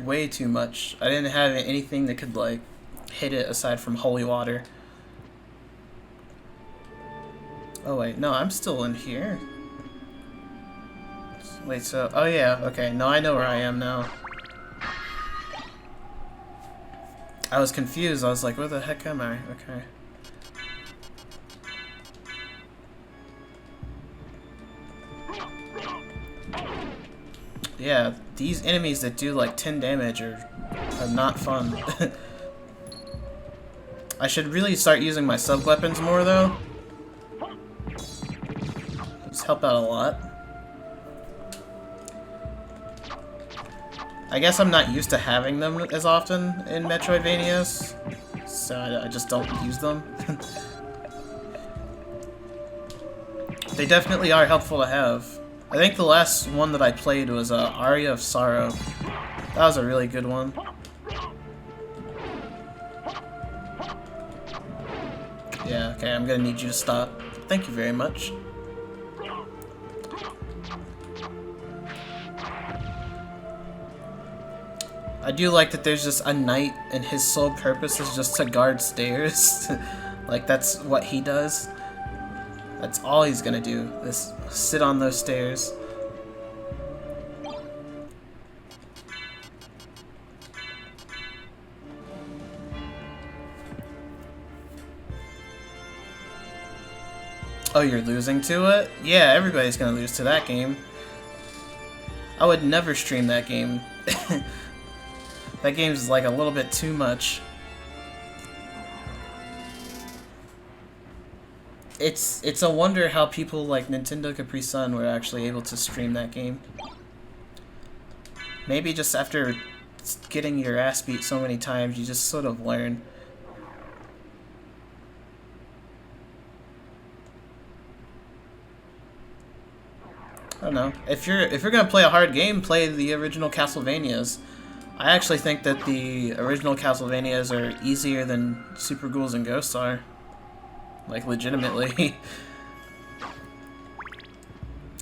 Way too much. I didn't have anything that could, like, hit it aside from holy water. Oh wait, no, I'm still in here. Wait, so... Oh yeah, okay. No, I know where I am now. I was confused. I was like, where the heck am I? Okay. Yeah, these enemies that do like 10 damage are not fun. I should really start using my sub-weapons more though. Those help out a lot. I guess I'm not used to having them as often in Metroidvanias, so I just don't use them. They definitely are helpful to have. I think the last one that I played was Aria of Sorrow. That was a really good one. Yeah, okay, I'm gonna need you to stop. Thank you very much. I do like that there's just a knight and his sole purpose is just to guard stairs. Like, that's what he does. That's all he's gonna do, is sit on those stairs. Oh, you're losing to it? Yeah, everybody's gonna lose to that game. I would never stream that game. That game's like a little bit too much. It's a wonder how people like Nintendo Capri Sun were actually able to stream that game. Maybe just after getting your ass beat so many times, you just sort of learn. I don't know. If you're gonna play a hard game, play the original Castlevanias. I actually think that the original Castlevanias are easier than Super Ghouls and Ghosts are. Like, legitimately.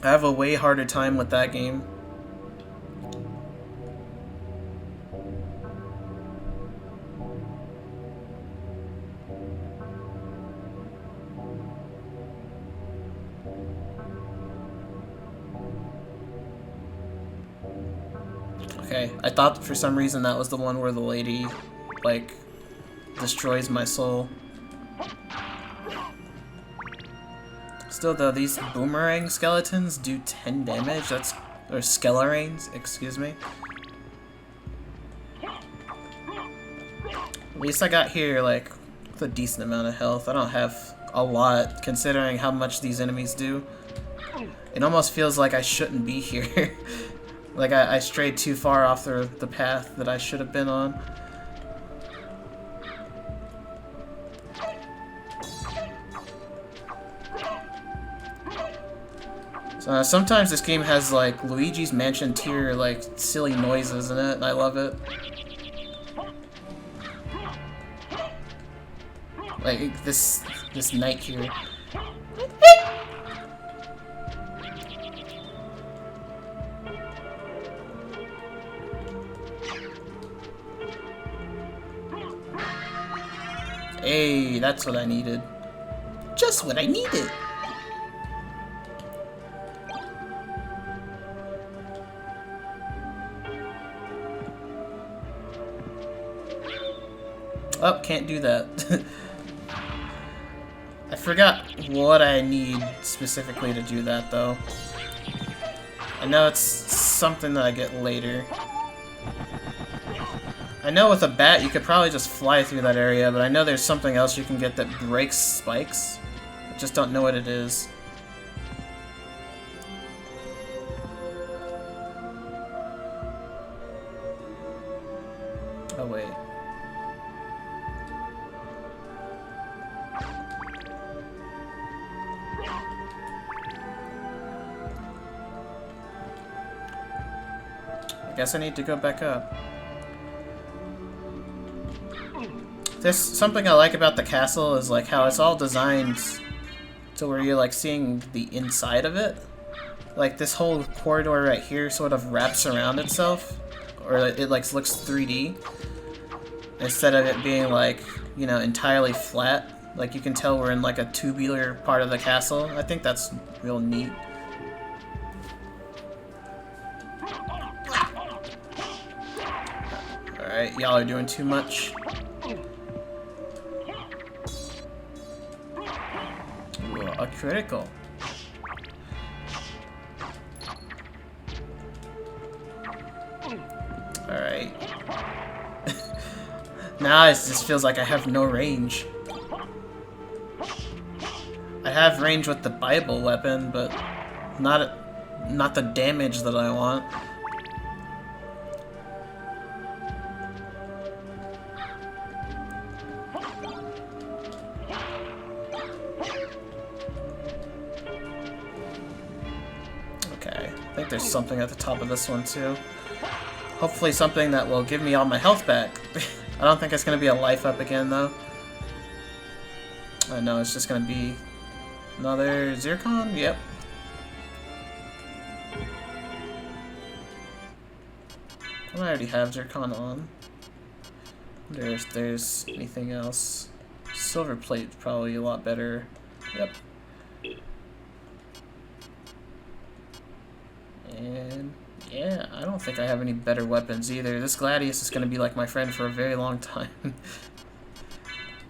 I have a way harder time with that game. Okay, I thought for some reason that was the one where the lady, like, destroys my soul. Still though, these boomerang skeletons do 10 damage, that's... or skeleranes, excuse me. At least I got here, like, with a decent amount of health. I don't have a lot, considering how much these enemies do. It almost feels like I shouldn't be here. Like, I strayed too far off the path that I should have been on. So, sometimes this game has, like, Luigi's Mansion tier, like, silly noises in it, and I love it. Like, this knight here. Hey, that's what I needed. Just what I needed. Oh, can't do that. I forgot what I need specifically to do that, though. I know it's something that I get later. I know with a bat you could probably just fly through that area, but I know there's something else you can get that breaks spikes. I just don't know what it is. Oh wait. I guess I need to go back up. There's something I like about the castle is like how it's all designed to where you're like seeing the inside of it. Like this whole corridor right here sort of wraps around itself, or it like looks 3D instead of it being like, you know, entirely flat. Like you can tell we're in like a tubular part of the castle. I think that's real neat. Alright, y'all are doing too much. Ooh, a critical. Alright. Now it just feels like I have no range. I have range with the Bible weapon, but not the damage that I want. Okay. like there's something at the top of this one too. Hopefully something that will give me all my health back. I don't think it's going to be a life up again though. I know it's just going to be another Zircon. Yep. I already have Zircon on. I wonder if there's anything else. Silver plate's probably a lot better. Yep. And yeah, I don't think I have any better weapons either. This Gladius is going to be like my friend for a very long time.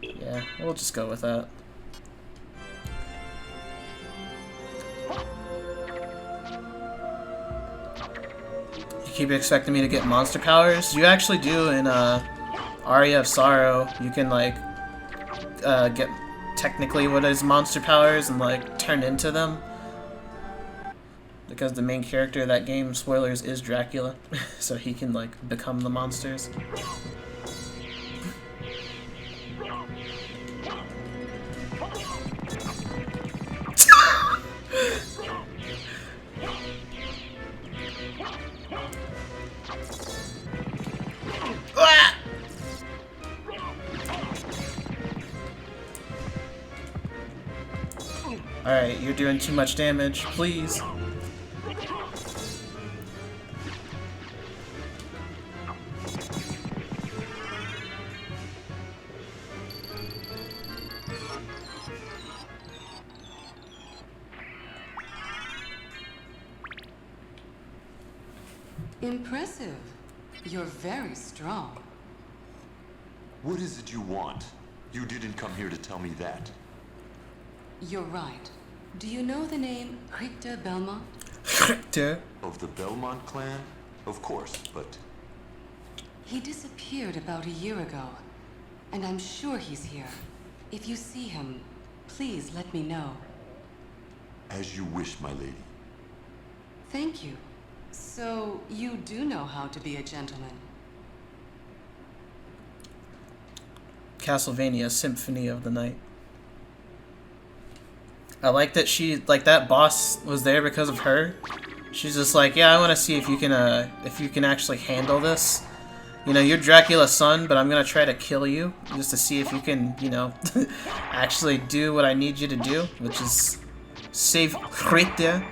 Yeah, we'll just go with that. You keep expecting me to get monster powers? You actually do in Aria of Sorrow. You can like get technically what is monster powers and like turn into them. Because the main character of that game, spoilers, is Dracula. So he can like become the monsters. Alright, you're doing too much damage, please. Impressive. You're very strong. What is it you want? You didn't come here to tell me that. You're right. Do you know the name Richter Belmont? Richter? Of the Belmont clan? Of course, but... He disappeared about a year ago, and I'm sure he's here. If you see him, please let me know. As you wish, my lady. Thank you. So, you do know how to be a gentleman. Castlevania, Symphony of the Night. I like that that boss was there because of her. She's just like, yeah, I want to see if you can actually handle this. You know, you're Dracula's son, but I'm gonna try to kill you just to see if you can, you know, actually do what I need you to do, which is save Richter.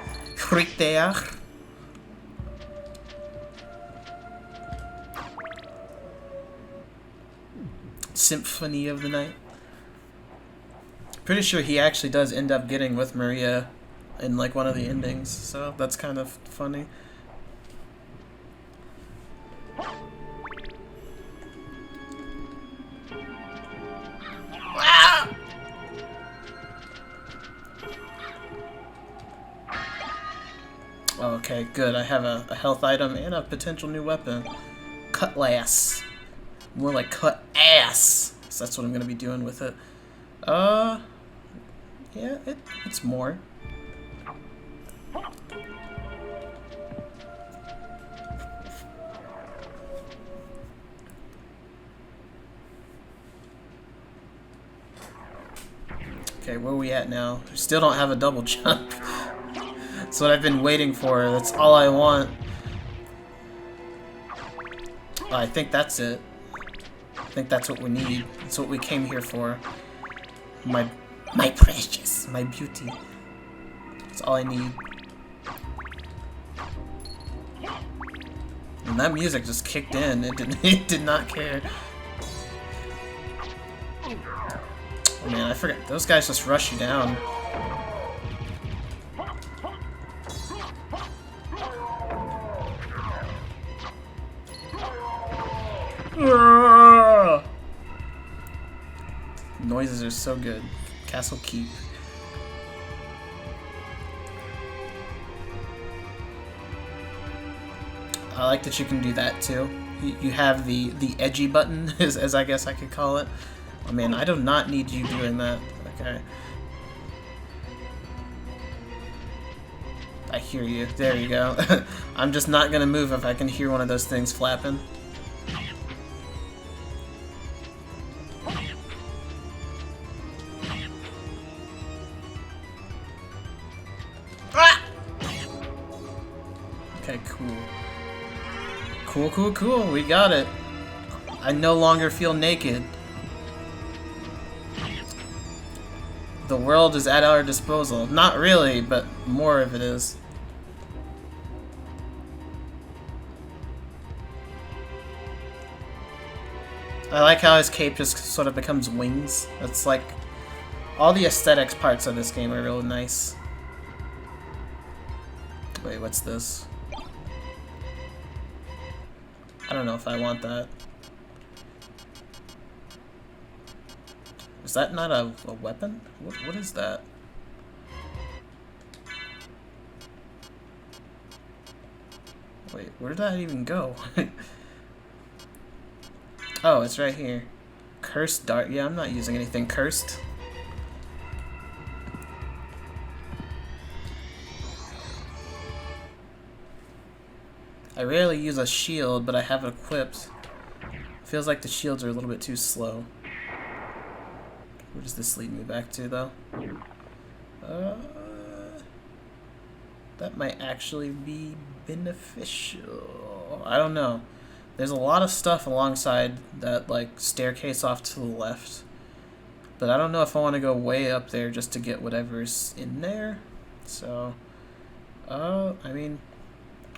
Symphony of the Night. Pretty sure he actually does end up getting with Maria in like one of the endings, so that's kind of funny. Ah! Okay, good. I have a health item and a potential new weapon. Cutlass. More like cut ass. So that's what I'm gonna be doing with it. Yeah, it's more. Okay, where are we at now? We still don't have a double jump. That's what I've been waiting for. That's all I want. Oh, I think that's it. I think that's what we need. That's what we came here for. My precious, my beauty. That's all I need. And that music just kicked in. It did not care. Oh man, I forgot. Those guys just rush you down. Noises are so good. Castle Keep. I like that you can do that too. You have the edgy button, as I guess I could call it. Oh man, I do not need you doing that. Okay. I hear you. There you go. I'm just not gonna move if I can hear one of those things flapping. Cool, cool, cool. We got it. I no longer feel naked. The world is at our disposal. Not really, but more of it is. I like how his cape just sort of becomes wings. It's like all the aesthetics parts of this game are real nice. Wait, what's this? I don't know if I want that. Is that not a weapon? What is that? Wait, where did that even go? Oh, it's right here. Cursed dart. Yeah, I'm not using anything cursed. I rarely use a shield, but I have it equipped. Feels like the shields are a little bit too slow. Where does this lead me back to, though? That might actually be beneficial. I don't know. There's a lot of stuff alongside that, like, staircase off to the left. But I don't know if I want to go way up there just to get whatever's in there. So, I mean,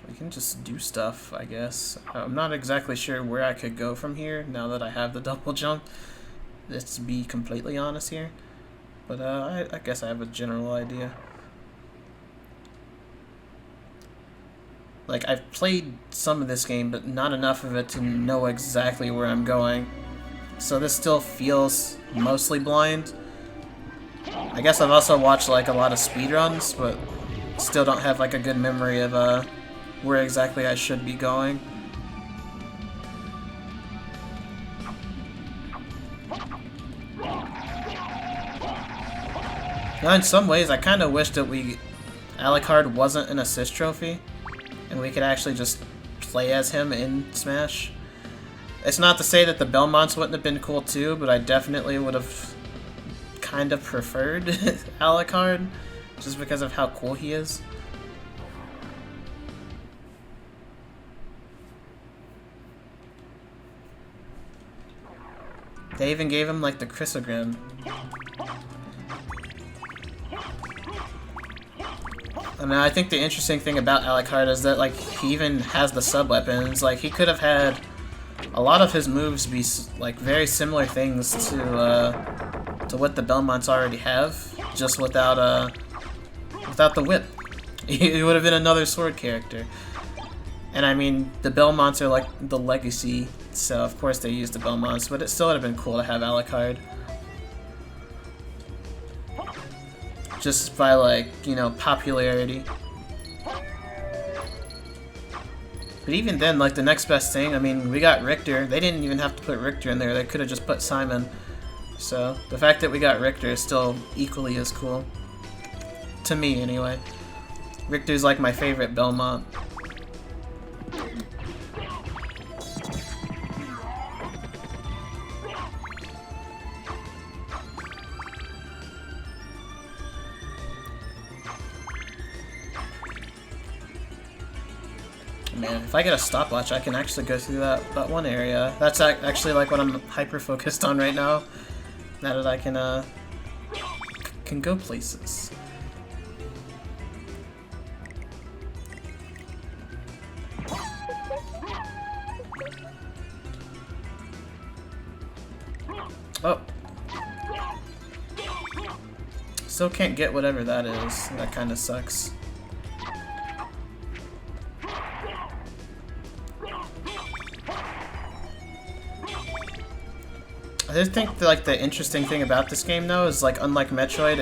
we can just do stuff, I guess. I'm not exactly sure where I could go from here now that I have the double jump. Let's be completely honest here. But, I guess I have a general idea. Like, I've played some of this game, but not enough of it to know exactly where I'm going. So this still feels mostly blind. I guess I've also watched, like, a lot of speedruns, but still don't have, like, a good memory of, where exactly I should be going. Now, in some ways, I kind of wish that Alucard wasn't an assist trophy. And we could actually just play as him in Smash. It's not to say that the Belmonts wouldn't have been cool too, but I definitely would have kind of preferred Alucard, just because of how cool he is. They even gave him like the chrysogram. I mean, I think the interesting thing about Alucard is that, like, he even has the sub-weapons. Like, he could have had a lot of his moves be, like, very similar things to what the Belmonts already have, just without the whip. He would have been another sword character. And, I mean, the Belmonts are, like, the legacy, so of course they used the Belmonts, but it still would have been cool to have Alucard. Just by, like, you know, popularity. But even then, like, the next best thing, I mean, we got Richter. They didn't even have to put Richter in there. They could have just put Simon. So, the fact that we got Richter is still equally as cool. To me, anyway. Richter's, like, my favorite Belmont. Man, if I get a stopwatch, I can actually go through that one area. That's actually like what I'm hyper-focused on right now. Now that I can go places. Oh. Still can't get whatever that is. That kind of sucks. I just think that, like, the interesting thing about this game though is, like, unlike Metroid,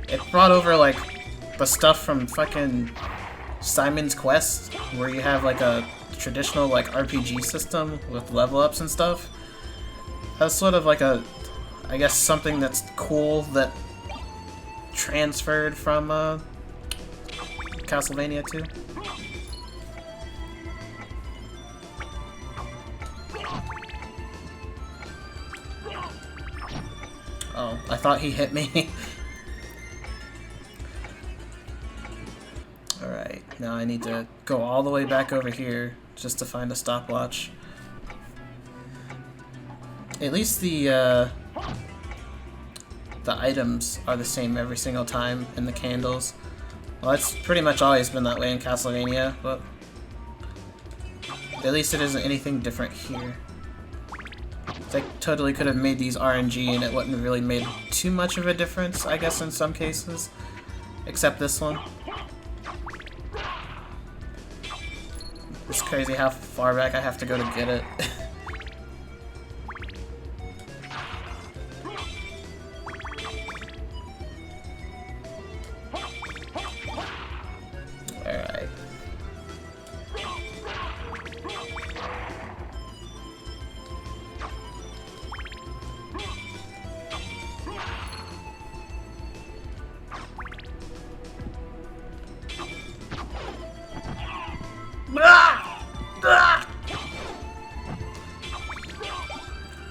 it brought over, like, the stuff from fucking Simon's Quest, where you have, like, a traditional, like, RPG system with level ups and stuff. That's sort of like I guess something that's cool that transferred from Castlevania 2. Oh, I thought he hit me. Alright, now I need to go all the way back over here just to find a stopwatch. At least the items are the same every single time in the candles. Well, that's pretty much always been that way in Castlevania, but at least it isn't anything different here. They totally could have made these RNG and it wouldn't have really made too much of a difference, I guess, in some cases. Except this one. It's crazy how far back I have to go to get it. Alright.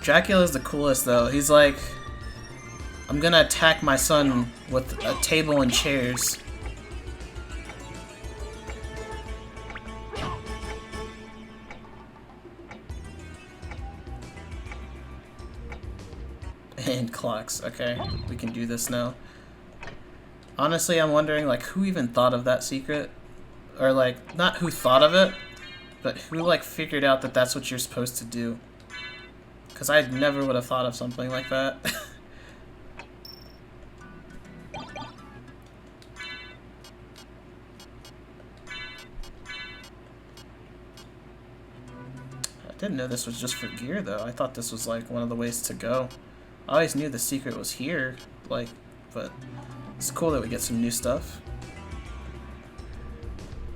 Dracula's the coolest though. He's like, I'm gonna attack my son with a table and chairs. And clocks. Okay, we can do this now. Honestly, I'm wondering like who even thought of that secret? Or like, not who thought of it, but who like figured out that that's what you're supposed to do. Because I never would have thought of something like that. I didn't know this was just for gear though. I thought this was like one of the ways to go. I always knew the secret was here, like, but it's cool that we get some new stuff.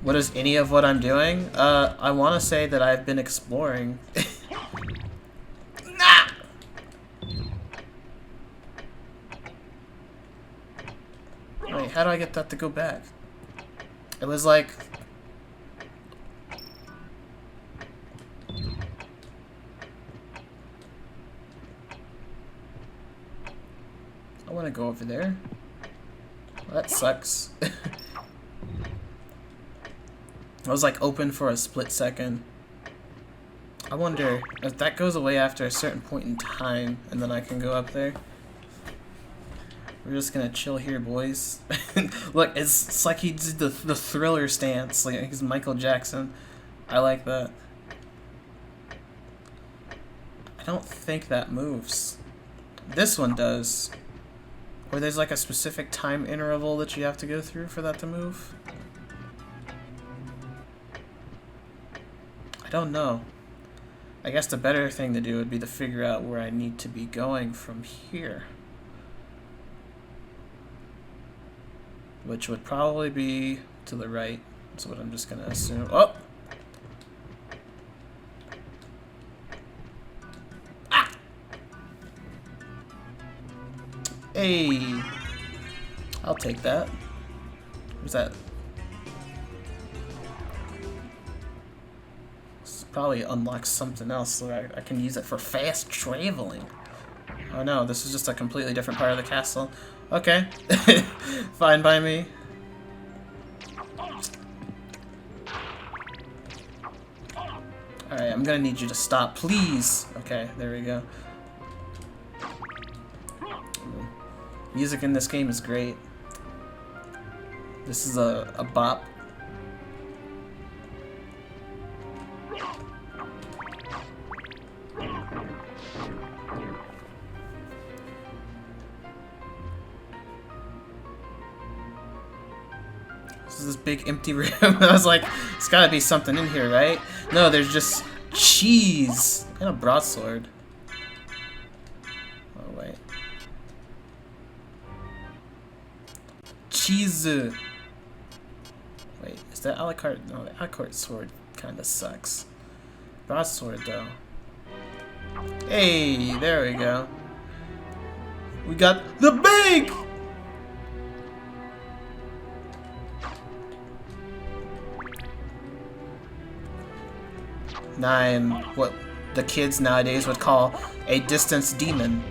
What is any of what I'm doing? I want to say that I've been exploring. Nah! Wait, how do I get that to go back? It was like... I want to go over there. Well, that sucks. I was like open for a split second. I wonder if that goes away after a certain point in time and then I can go up there. We're just gonna chill here, boys. Look, it's like he did the Thriller stance. Like he's Michael Jackson. I like that. I don't think that moves. This one does. Or there's like a specific time interval that you have to go through for that to move. I don't know. I guess the better thing to do would be to figure out where I need to be going from here. Which would probably be to the right. That's what I'm just gonna assume. Oh! Ah! Hey! I'll take that. What's that? Probably unlocks something else so I can use it for fast traveling. Oh no, this is just a completely different part of the castle. Okay. Fine by me. Alright, I'm gonna need you to stop, please. Okay, there we go. Music in this game is great. This is a bop. This big empty room. I was like, there's gotta be something in here, right? No, there's just cheese and a broadsword. Oh, wait. Cheese. Wait, is that a la carte? No, the a la carte sword kinda sucks. Broadsword, though. Hey, there we go. We got the big! Nine, what the kids nowadays would call a distance demon.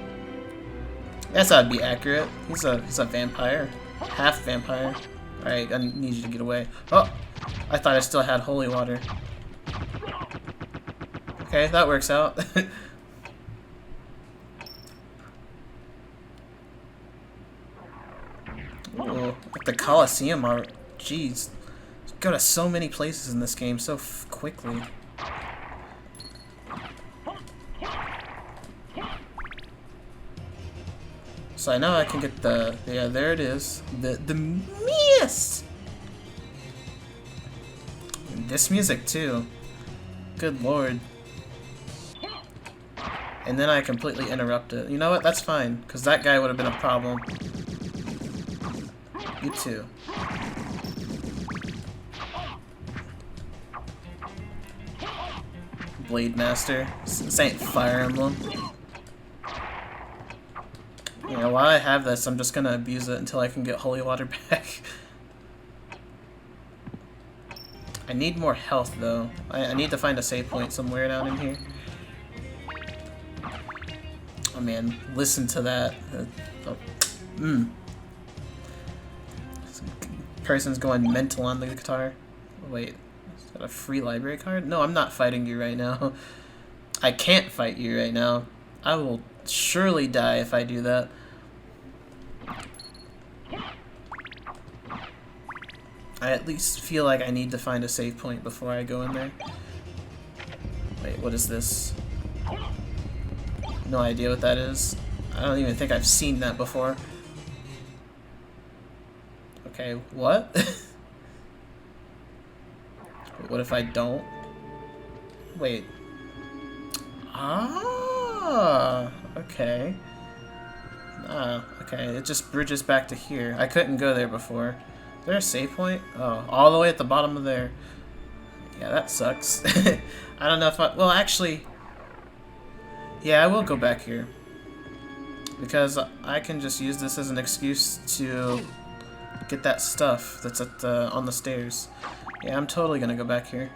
Yes, that'd be accurate. He's a vampire, half vampire. All right, I need you to get away. Oh, I thought I still had holy water. Okay, that works out. Ooh, at the Coliseum, jeez. Go to so many places in this game so quickly. So I know I can get the, yeah, there it is. The mist! And this music too. Good lord. And then I completely interrupt it. You know what? That's fine, because that guy would have been a problem. You too. Blade Master. This ain't Fire Emblem. You know, while I have this, I'm just gonna abuse it until I can get holy water back. I need more health, though. I need to find a save point somewhere down in here. Oh man, listen to that. This person's going mental on the guitar. Wait, is that a free library card? No, I'm not fighting you right now. I can't fight you right now. I will surely die if I do that. I at least feel like I need to find a save point before I go in there. Wait, what is this? No idea what that is. I don't even think I've seen that before. Okay, what? What if I don't? Wait. Ah, okay. Ah, okay, it just bridges back to here. I couldn't go there before. Is there a save point? Oh, all the way at the bottom of there. Yeah, that sucks. I don't know if I... Well, actually... Yeah, I will go back here. Because I can just use this as an excuse to get that stuff that's at the, on the stairs. Yeah, I'm totally gonna go back here.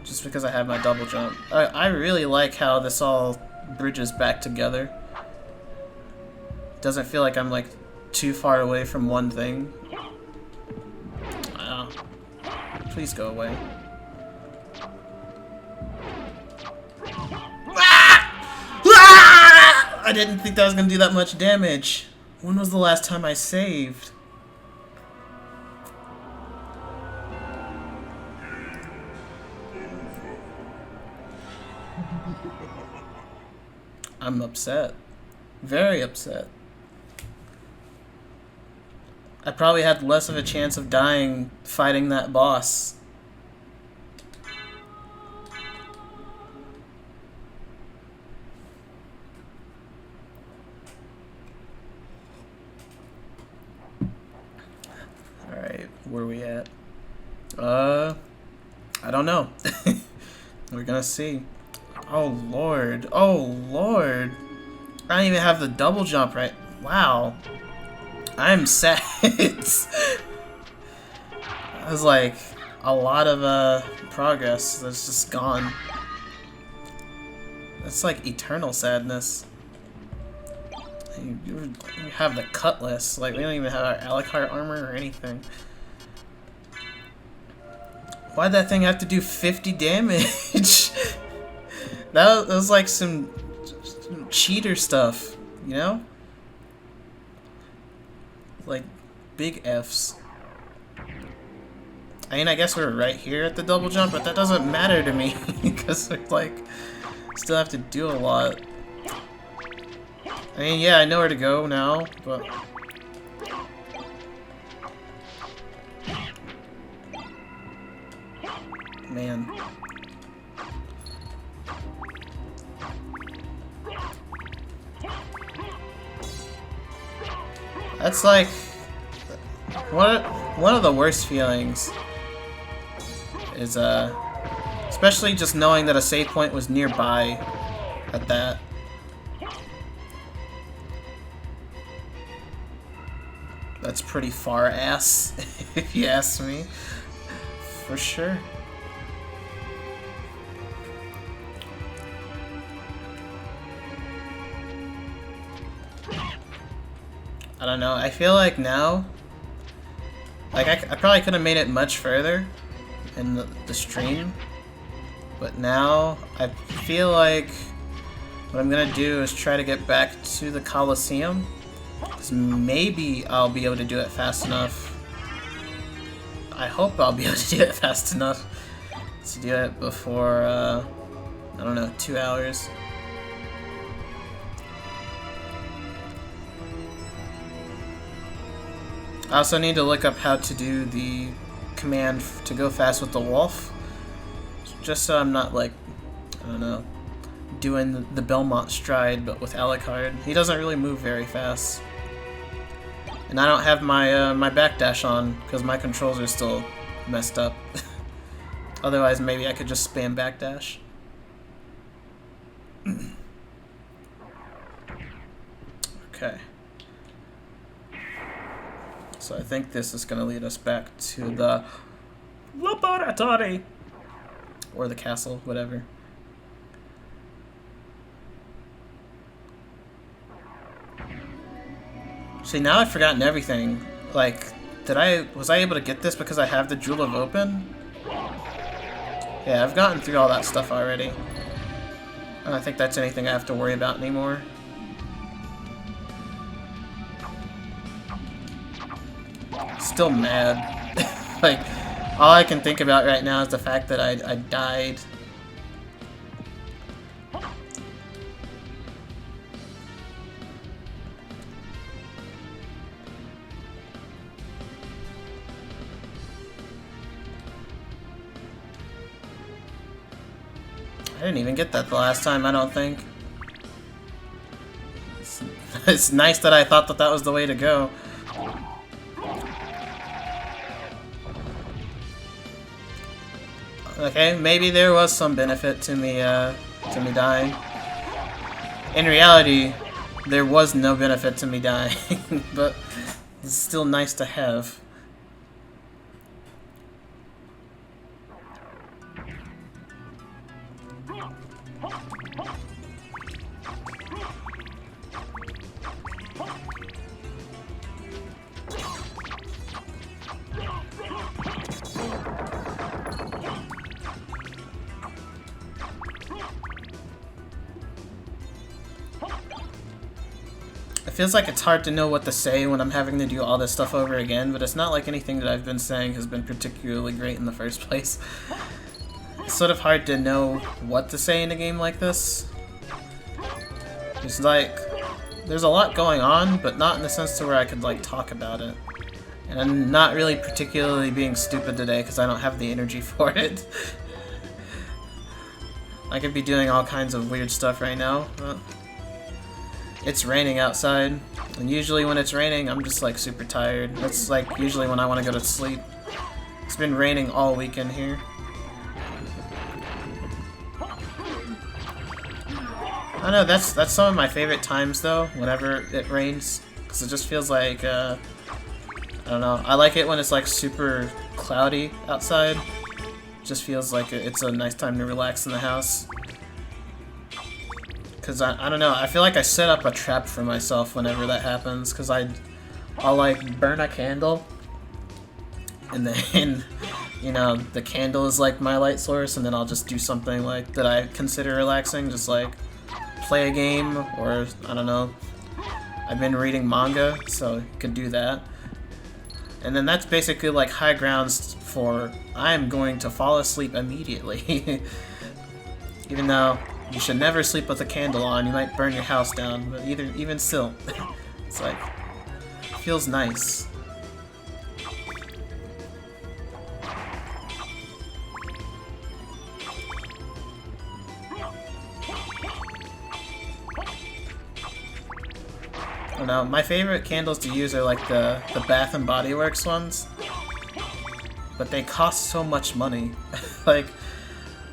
Just because I have my double jump. I really like how this all bridges back together. Doesn't feel like I'm like too far away from one thing. Please go away. I didn't think that was gonna do that much damage. When was the last time I saved? I'm upset. Very upset. I probably had less of a chance of dying fighting that boss. Alright, where are we at? I don't know. We're gonna see. Oh lord. Oh lord. I don't even have the double jump right. Wow. I'm sad. That was like a lot of progress that's just gone. That's like eternal sadness. You have the cutlass. Like, we don't even have our Alucard armor or anything. Why'd that thing have to do 50 damage? that was like some cheater stuff, you know? Like, big Fs. I mean, I guess we're right here at the double jump, but that doesn't matter to me, because we're like, still have to do a lot. I mean, yeah, I know where to go now, but... Man. That's like... One of the worst feelings is, especially just knowing that a save point was nearby at that. That's pretty far ass, if you ask me. For sure. I don't know, I feel like now Like, I probably could have made it much further in the stream, but now I feel like what I'm gonna do is try to get back to the Coliseum, because maybe I'll be able to do it fast enough. I hope I'll be able to do it fast enough to do it before, I don't know, 2 hours. I also need to look up how to do the command to go fast with the wolf, just so I'm not like, I don't know, doing the Belmont stride but with Alucard. He doesn't really move very fast. And I don't have my my backdash on because my controls are still messed up. Otherwise maybe I could just spam backdash. Okay. So I think this is going to lead us back to the laboratory, or the castle, whatever. See, now I've forgotten everything. Like, was I able to get this because I have the Jewel of Open? Yeah, I've gotten through all that stuff already. I don't think that's anything I have to worry about anymore. Still mad. Like, all I can think about right now is the fact that I died. I didn't even get that the last time, I don't think. It's nice that I thought that that was the way to go. Okay, maybe there was some benefit to me dying. In reality, there was no benefit to me dying, but it's still nice to have. It feels like it's hard to know what to say when I'm having to do all this stuff over again, but it's not like anything that I've been saying has been particularly great in the first place. It's sort of hard to know what to say in a game like this. It's like, there's a lot going on, but not in the sense to where I could like talk about it. And I'm not really particularly being stupid today because I don't have the energy for it. I could be doing all kinds of weird stuff right now. But it's raining outside, and usually when it's raining, I'm just like super tired. That's like usually when I want to go to sleep. It's been raining all weekend here. I don't know, that's some of my favorite times though, whenever it rains, because it just feels like, I don't know, I like it when it's like super cloudy outside. It just feels like it's a nice time to relax in the house. Because I don't know, I feel like I set up a trap for myself whenever that happens, because I'll like burn a candle, and then, you know, the candle is like my light source, and then I'll just do something like that I consider relaxing, just like play a game, or I don't know, I've been reading manga, so I could do that. And then that's basically like high grounds for I'm going to fall asleep immediately. Even though you should never sleep with a candle on, you might burn your house down, but even still, it's like, it feels nice. I don't know, my favorite candles to use are like the Bath and Body Works ones, but they cost so much money. Like,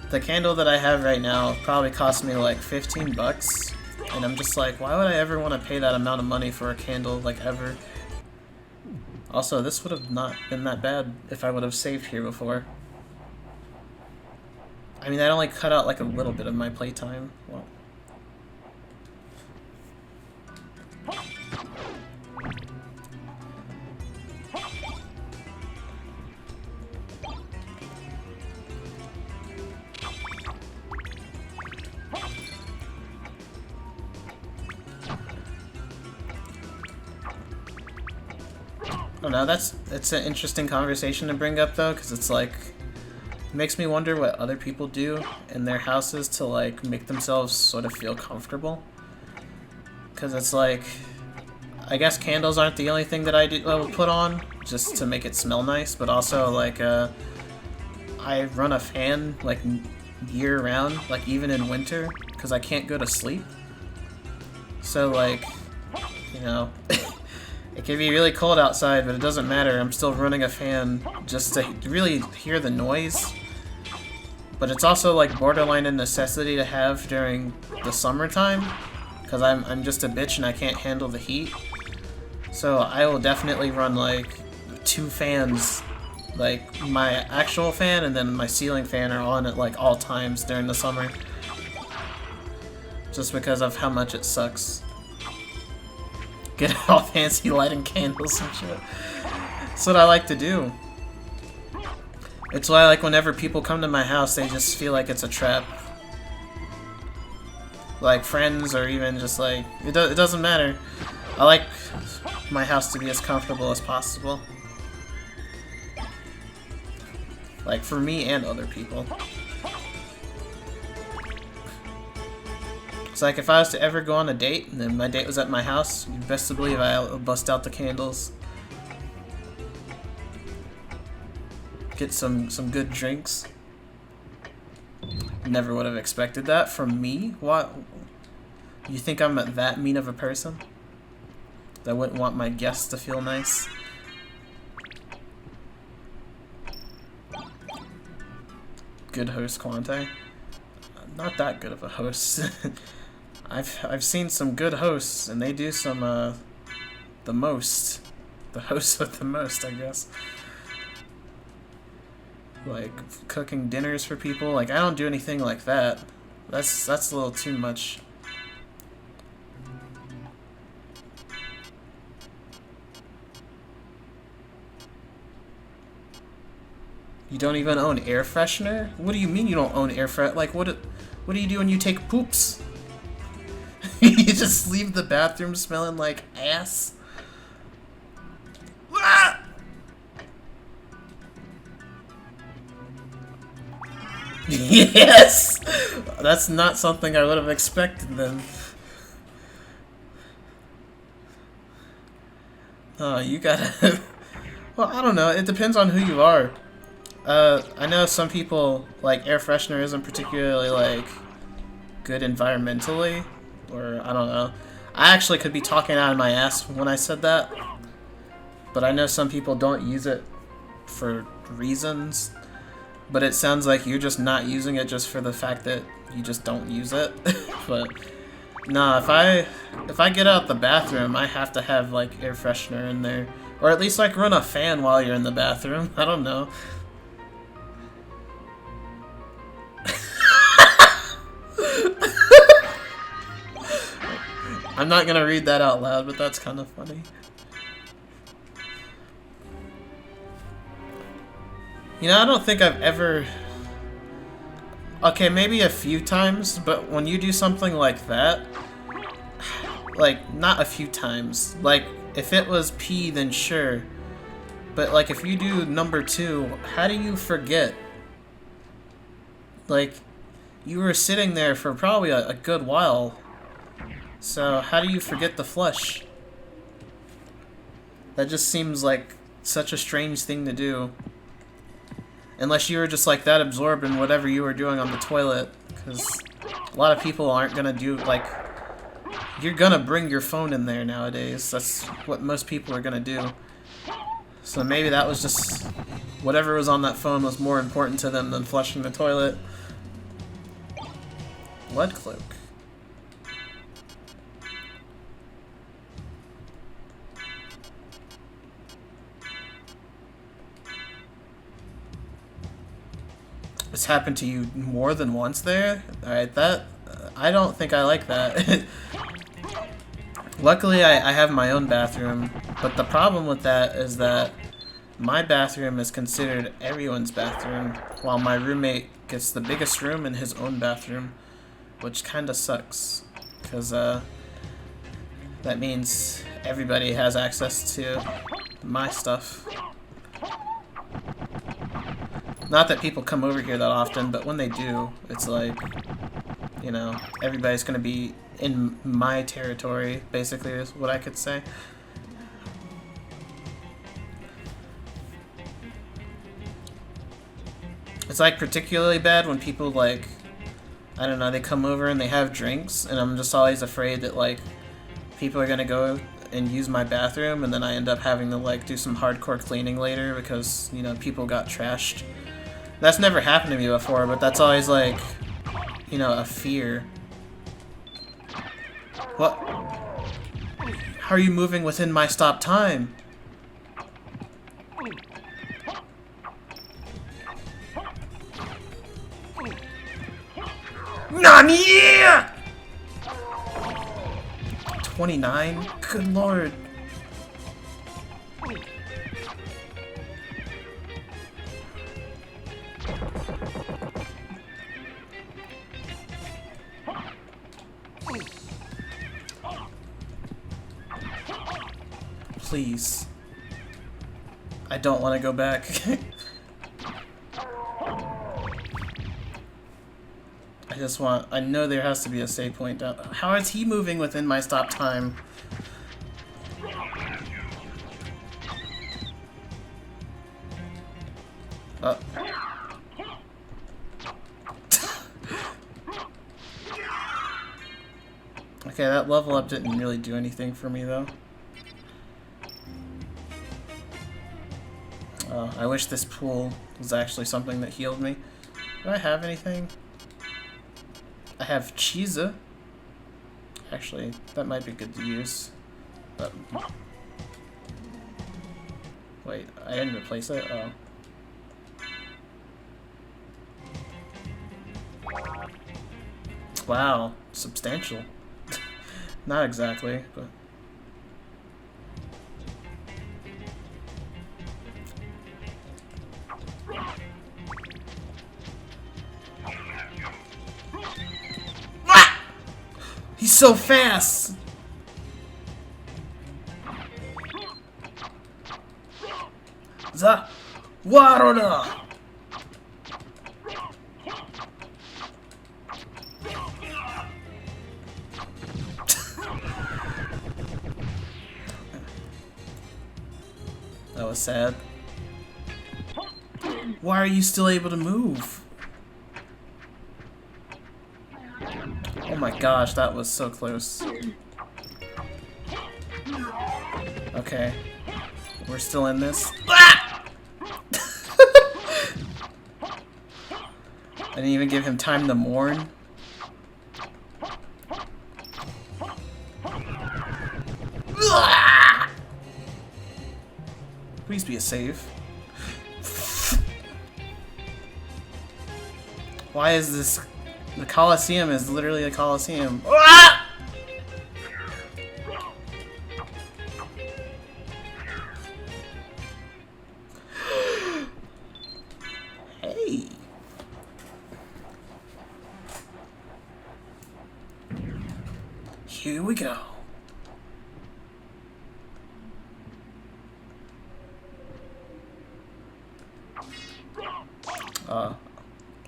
the candle that I have right now probably cost me like 15 bucks, and I'm just like, why would I ever want to pay that amount of money for a candle, like, ever? Also, this would have not been that bad if I would have saved here before. I mean, that only cut out like a little bit of my playtime. Well, don't know, it's an interesting conversation to bring up though, because it's like, it makes me wonder what other people do in their houses to like make themselves sort of feel comfortable. Because it's like, I guess candles aren't the only thing that I will put on just to make it smell nice, but also like I run a fan like year round, like even in winter, because I can't go to sleep. So like, you know, it can be really cold outside, but it doesn't matter. I'm still running a fan just to really hear the noise. But it's also like borderline a necessity to have during the summertime, because I'm just a bitch and I can't handle the heat. So I will definitely run like 2 fans, like my actual fan and then my ceiling fan are on at like all times during the summer. Just because of how much it sucks. Get all fancy lighting candles and shit. That's what I like to do. It's why like whenever people come to my house, they just feel like it's a trap. Like friends or even just like, it doesn't matter. I like my house to be as comfortable as possible. Like for me and other people. It's like if I was to ever go on a date and then my date was at my house, you best to believe I'll bust out the candles. Get some good drinks. Never would have expected that from me. What? You think I'm that mean of a person? That wouldn't want my guests to feel nice? Good host, Quante. Not that good of a host. I've seen some good hosts, and they do some the most. The hosts with the most, I guess. Like cooking dinners for people. Like I don't do anything like that. That's a little too much. You don't even own air freshener? What do you mean you don't own air freshener? Like what do you do when you take poops? You just leave the bathroom smelling like ass? Ah! Yes! That's not something I would have expected then. Oh, you gotta... Well, I don't know. It depends on who you are. I know some people, like, air freshener isn't particularly, like, good environmentally. Or, I don't know. I actually could be talking out of my ass when I said that. But I know some people don't use it for reasons. But it sounds like you're just not using it just for the fact that you just don't use it. But nah, if I get out the bathroom, I have to have like air freshener in there, or at least like run a fan while you're in the bathroom. I don't know. I'm not gonna read that out loud, but that's kind of funny. You know, I don't think I've ever... Okay, maybe a few times, but when you do something like that... Like, not a few times. Like, if it was P, then sure. But, like, if you do number 2, how do you forget? Like, you were sitting there for probably a good while. So, how do you forget the flush? That just seems like such a strange thing to do. Unless you were just like that absorbed in whatever you were doing on the toilet, because a lot of people aren't gonna do, like, you're gonna bring your phone in there nowadays. That's what most people are gonna do. So maybe that was just, whatever was on that phone was more important to them than flushing the toilet. Blood cloak. This happened to you more than once there? Alright, that... I don't think I like that. Luckily, I have my own bathroom, but the problem with that is that my bathroom is considered everyone's bathroom, while my roommate gets the biggest room in his own bathroom, which kinda sucks, because that means everybody has access to my stuff. Not that people come over here that often, but when they do, it's like, you know, everybody's gonna be in my territory, basically, is what I could say. It's like particularly bad when people like, I don't know, they come over and they have drinks, and I'm just always afraid that like people are gonna go and use my bathroom, and then I end up having to like do some hardcore cleaning later because, you know, people got trashed. That's never happened to me before, but that's always like, you know, a fear. What? How are you moving within my stop time? Nani! 29? Good lord. Please. I don't want to go back. I just want... I know there has to be a save point down... How is he moving within my stop time? Okay, that level up didn't really do anything for me, though. I wish this pool was actually something that healed me. Do I have anything? I have cheese. Actually, that might be good to use. But... Wait, I didn't replace it? Oh. Wow, substantial. Not exactly, but... Ah! He's so fast! The Warona! That was sad. Why are you still able to move? Oh my gosh, that was so close. Okay. We're still in this. Ah! I didn't even give him time to mourn. Ah! Please be a save. Why is this... The Coliseum is literally a Coliseum. Ah! Hey. Here we go.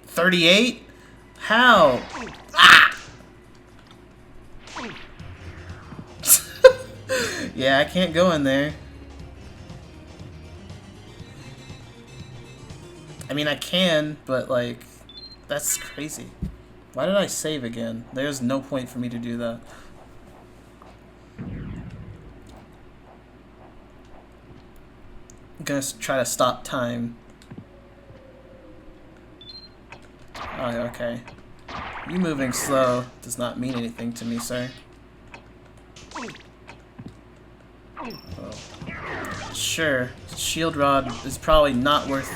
38? How? Ah! Yeah, I can't go in there. I mean, I can, but like, that's crazy. Why did I save again? There's no point for me to do that. I'm gonna try to stop time. Oh, okay. You moving slow does not mean anything to me, sir. Oh. Sure, shield rod is probably not worth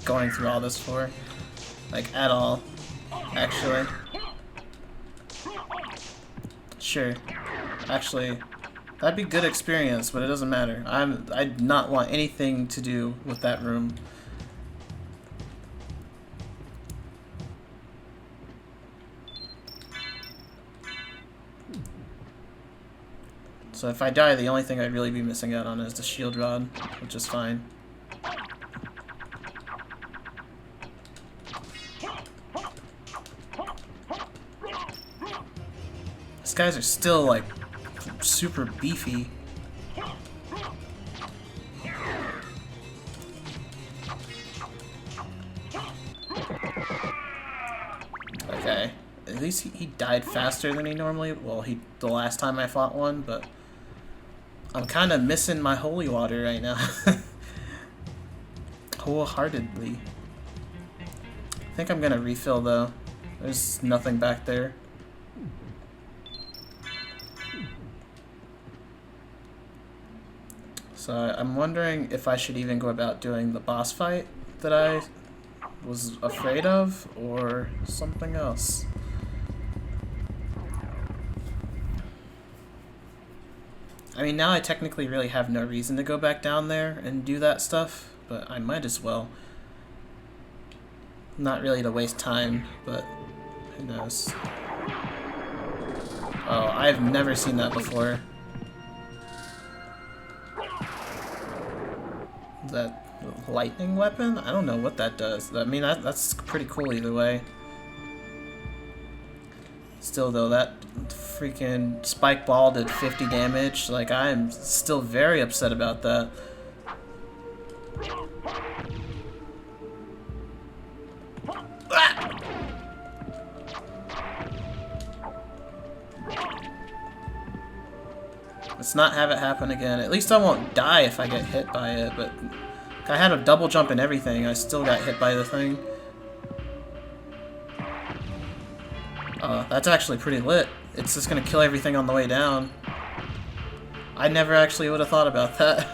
going through all this for. Like, at all. Actually. Sure. Actually, that'd be good experience, but it doesn't matter. I'd not want anything to do with that room. So if I die, the only thing I'd really be missing out on is the shield rod, which is fine. These guys are still, like, super beefy. Okay. At least he died faster than he normally... Well, the last time I fought one, but... I'm kind of missing my holy water right now. Wholeheartedly. I think I'm gonna refill, though. There's nothing back there. So I'm wondering if I should even go about doing the boss fight that I was afraid of, or something else. I mean, now I technically really have no reason to go back down there and do that stuff, but I might as well. Not really to waste time, but who knows. Oh, I've never seen that before. That lightning weapon? I don't know what that does. I mean, that's pretty cool either way. Still though, that freaking spike ball did 50 damage. Like, I'm still very upset about that. Ah! Let's not have it happen again. At least I won't die if I get hit by it, but I had a double jump and everything. I still got hit by the thing. That's actually pretty lit. It's just gonna kill everything on the way down. I never actually would have thought about that.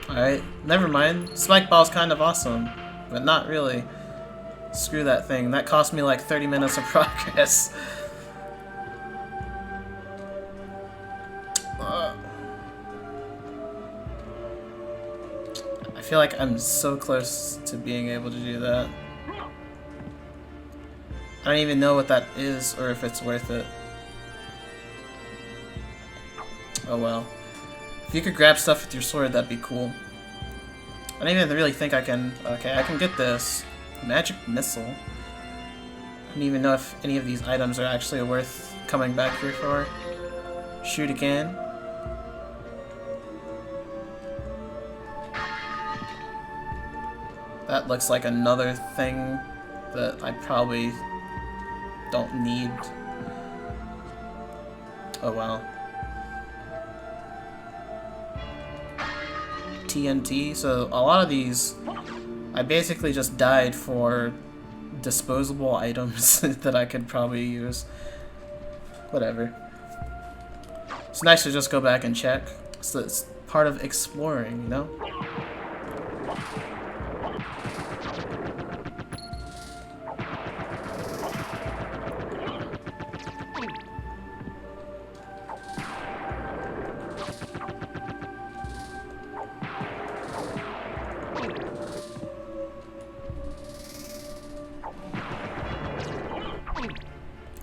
Alright, never mind. Spike Ball's kind of awesome, but not really. Screw that thing. That cost me like 30 minutes of progress. I feel like I'm so close to being able to do that. I don't even know what that is or if it's worth it. Oh well. If you could grab stuff with your sword, that'd be cool. I don't even really think I can... Okay, I can get this. Magic Missile. I don't even know if any of these items are actually worth coming back here for. Shoot again. That looks like another thing that I probably don't need. Oh well. TNT. So a lot of these, I basically just died for disposable items that I could probably use. Whatever. It's nice to just go back and check. So it's part of exploring, you know?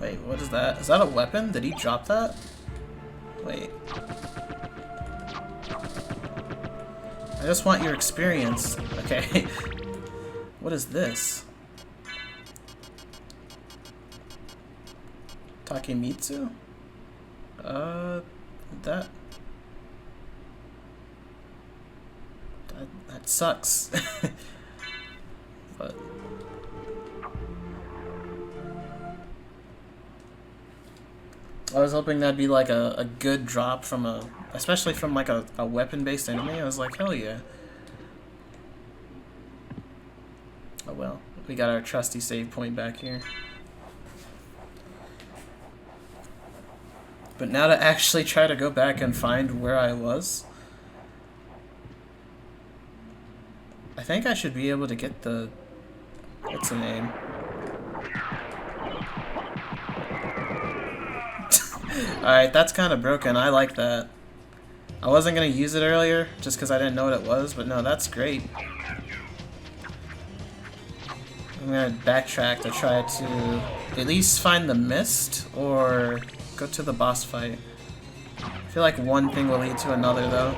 Wait, what is that? Is that a weapon? Did he drop that? Wait. I just want your experience. Okay. What is this? Takemitsu? That sucks. But I was hoping that'd be like a good drop from especially from like a weapon-based enemy. I was like, hell yeah. Oh well, we got our trusty save point back here. But now to actually try to go back and find where I was, I think I should be able to get the... What's the name? Alright, that's kind of broken. I like that. I wasn't going to use it earlier just because I didn't know what it was, but no, that's great. I'm gonna backtrack to try to at least find the mist or go to the boss fight. I feel like one thing will lead to another though.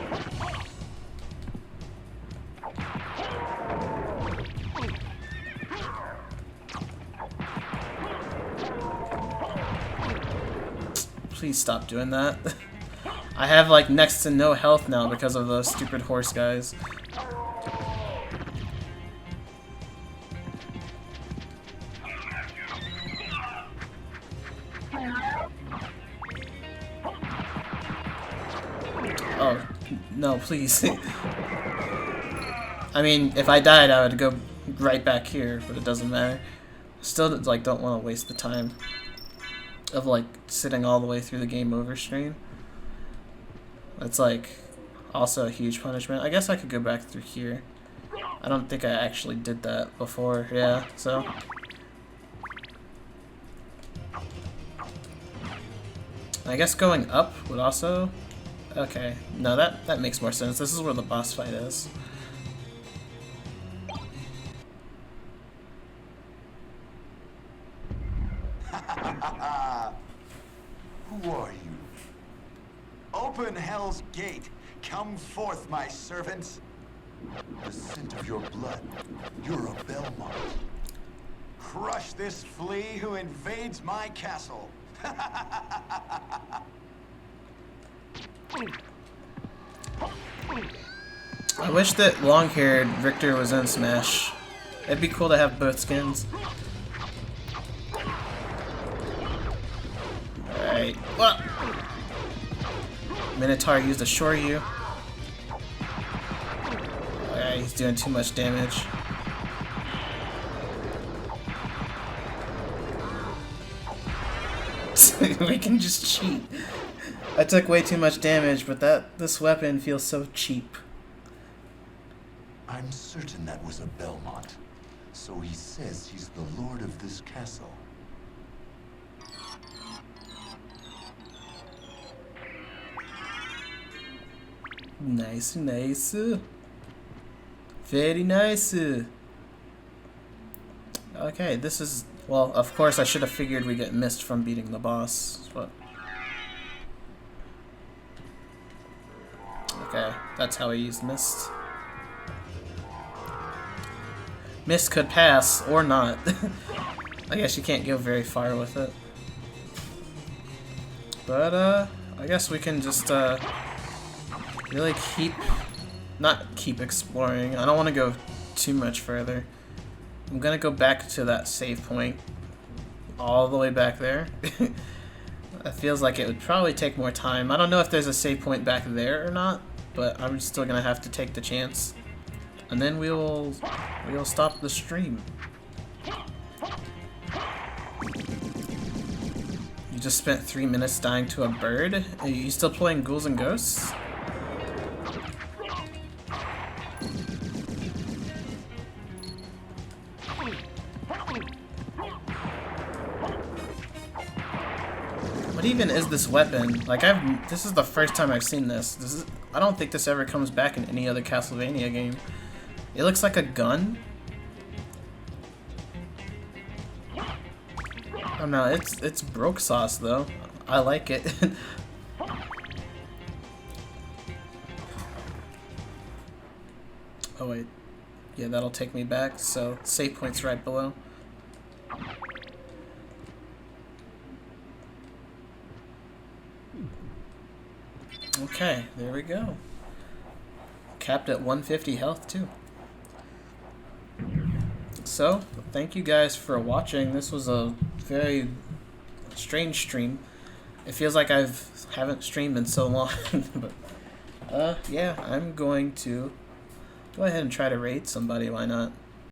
Please stop doing that. I have like next to no health now because of those stupid horse guys. Oh, no, please. I mean, if I died, I would go right back here, but it doesn't matter. Still, like, don't want to waste the time of, like, sitting all the way through the game over screen. That's, like, also a huge punishment. I guess I could go back through here. I don't think I actually did that before, yeah, so... I guess going up would also... Okay, no, that makes more sense. This is where the boss fight is. Who are you? Open Hell's Gate. Come forth, my servants. The scent of your blood. You're a Belmont. Crush this flea who invades my castle. I wish that long-haired Victor was in Smash. It'd be cool to have both skins. Alright, what? Minotaur used a Shoryu. Alright, he's doing too much damage. We can just cheat. I took way too much damage, but this weapon feels so cheap. I'm certain that was a Belmont. So he says he's the lord of this castle. Nice, nice. Very nice. Okay, this is... Well, of course I should have figured we get missed from beating the boss. But... Okay, that's how I use mist. Mist could pass, or not. I guess you can't go very far with it. But, I guess we can just, really not keep exploring. I don't want to go too much further. I'm gonna go back to that save point. All the way back there. It feels like it would probably take more time. I don't know if there's a save point back there or not, but I'm still gonna have to take the chance. And then we'll stop the stream. You just spent 3 minutes dying to a bird? Are you still playing Ghouls and Ghosts? What even is this weapon? Like, this is the first time I've seen this. I don't think this ever comes back in any other Castlevania game. It looks like a gun. Oh no, it's broke sauce though. I like it. Oh wait. Yeah, that'll take me back, so save point's right below. Okay, there we go. Capped at 150 health too. So, thank you guys for watching. This was a very strange stream. It feels like I haven't streamed in so long. But, yeah, I'm going to go ahead and try to raid somebody. Why not?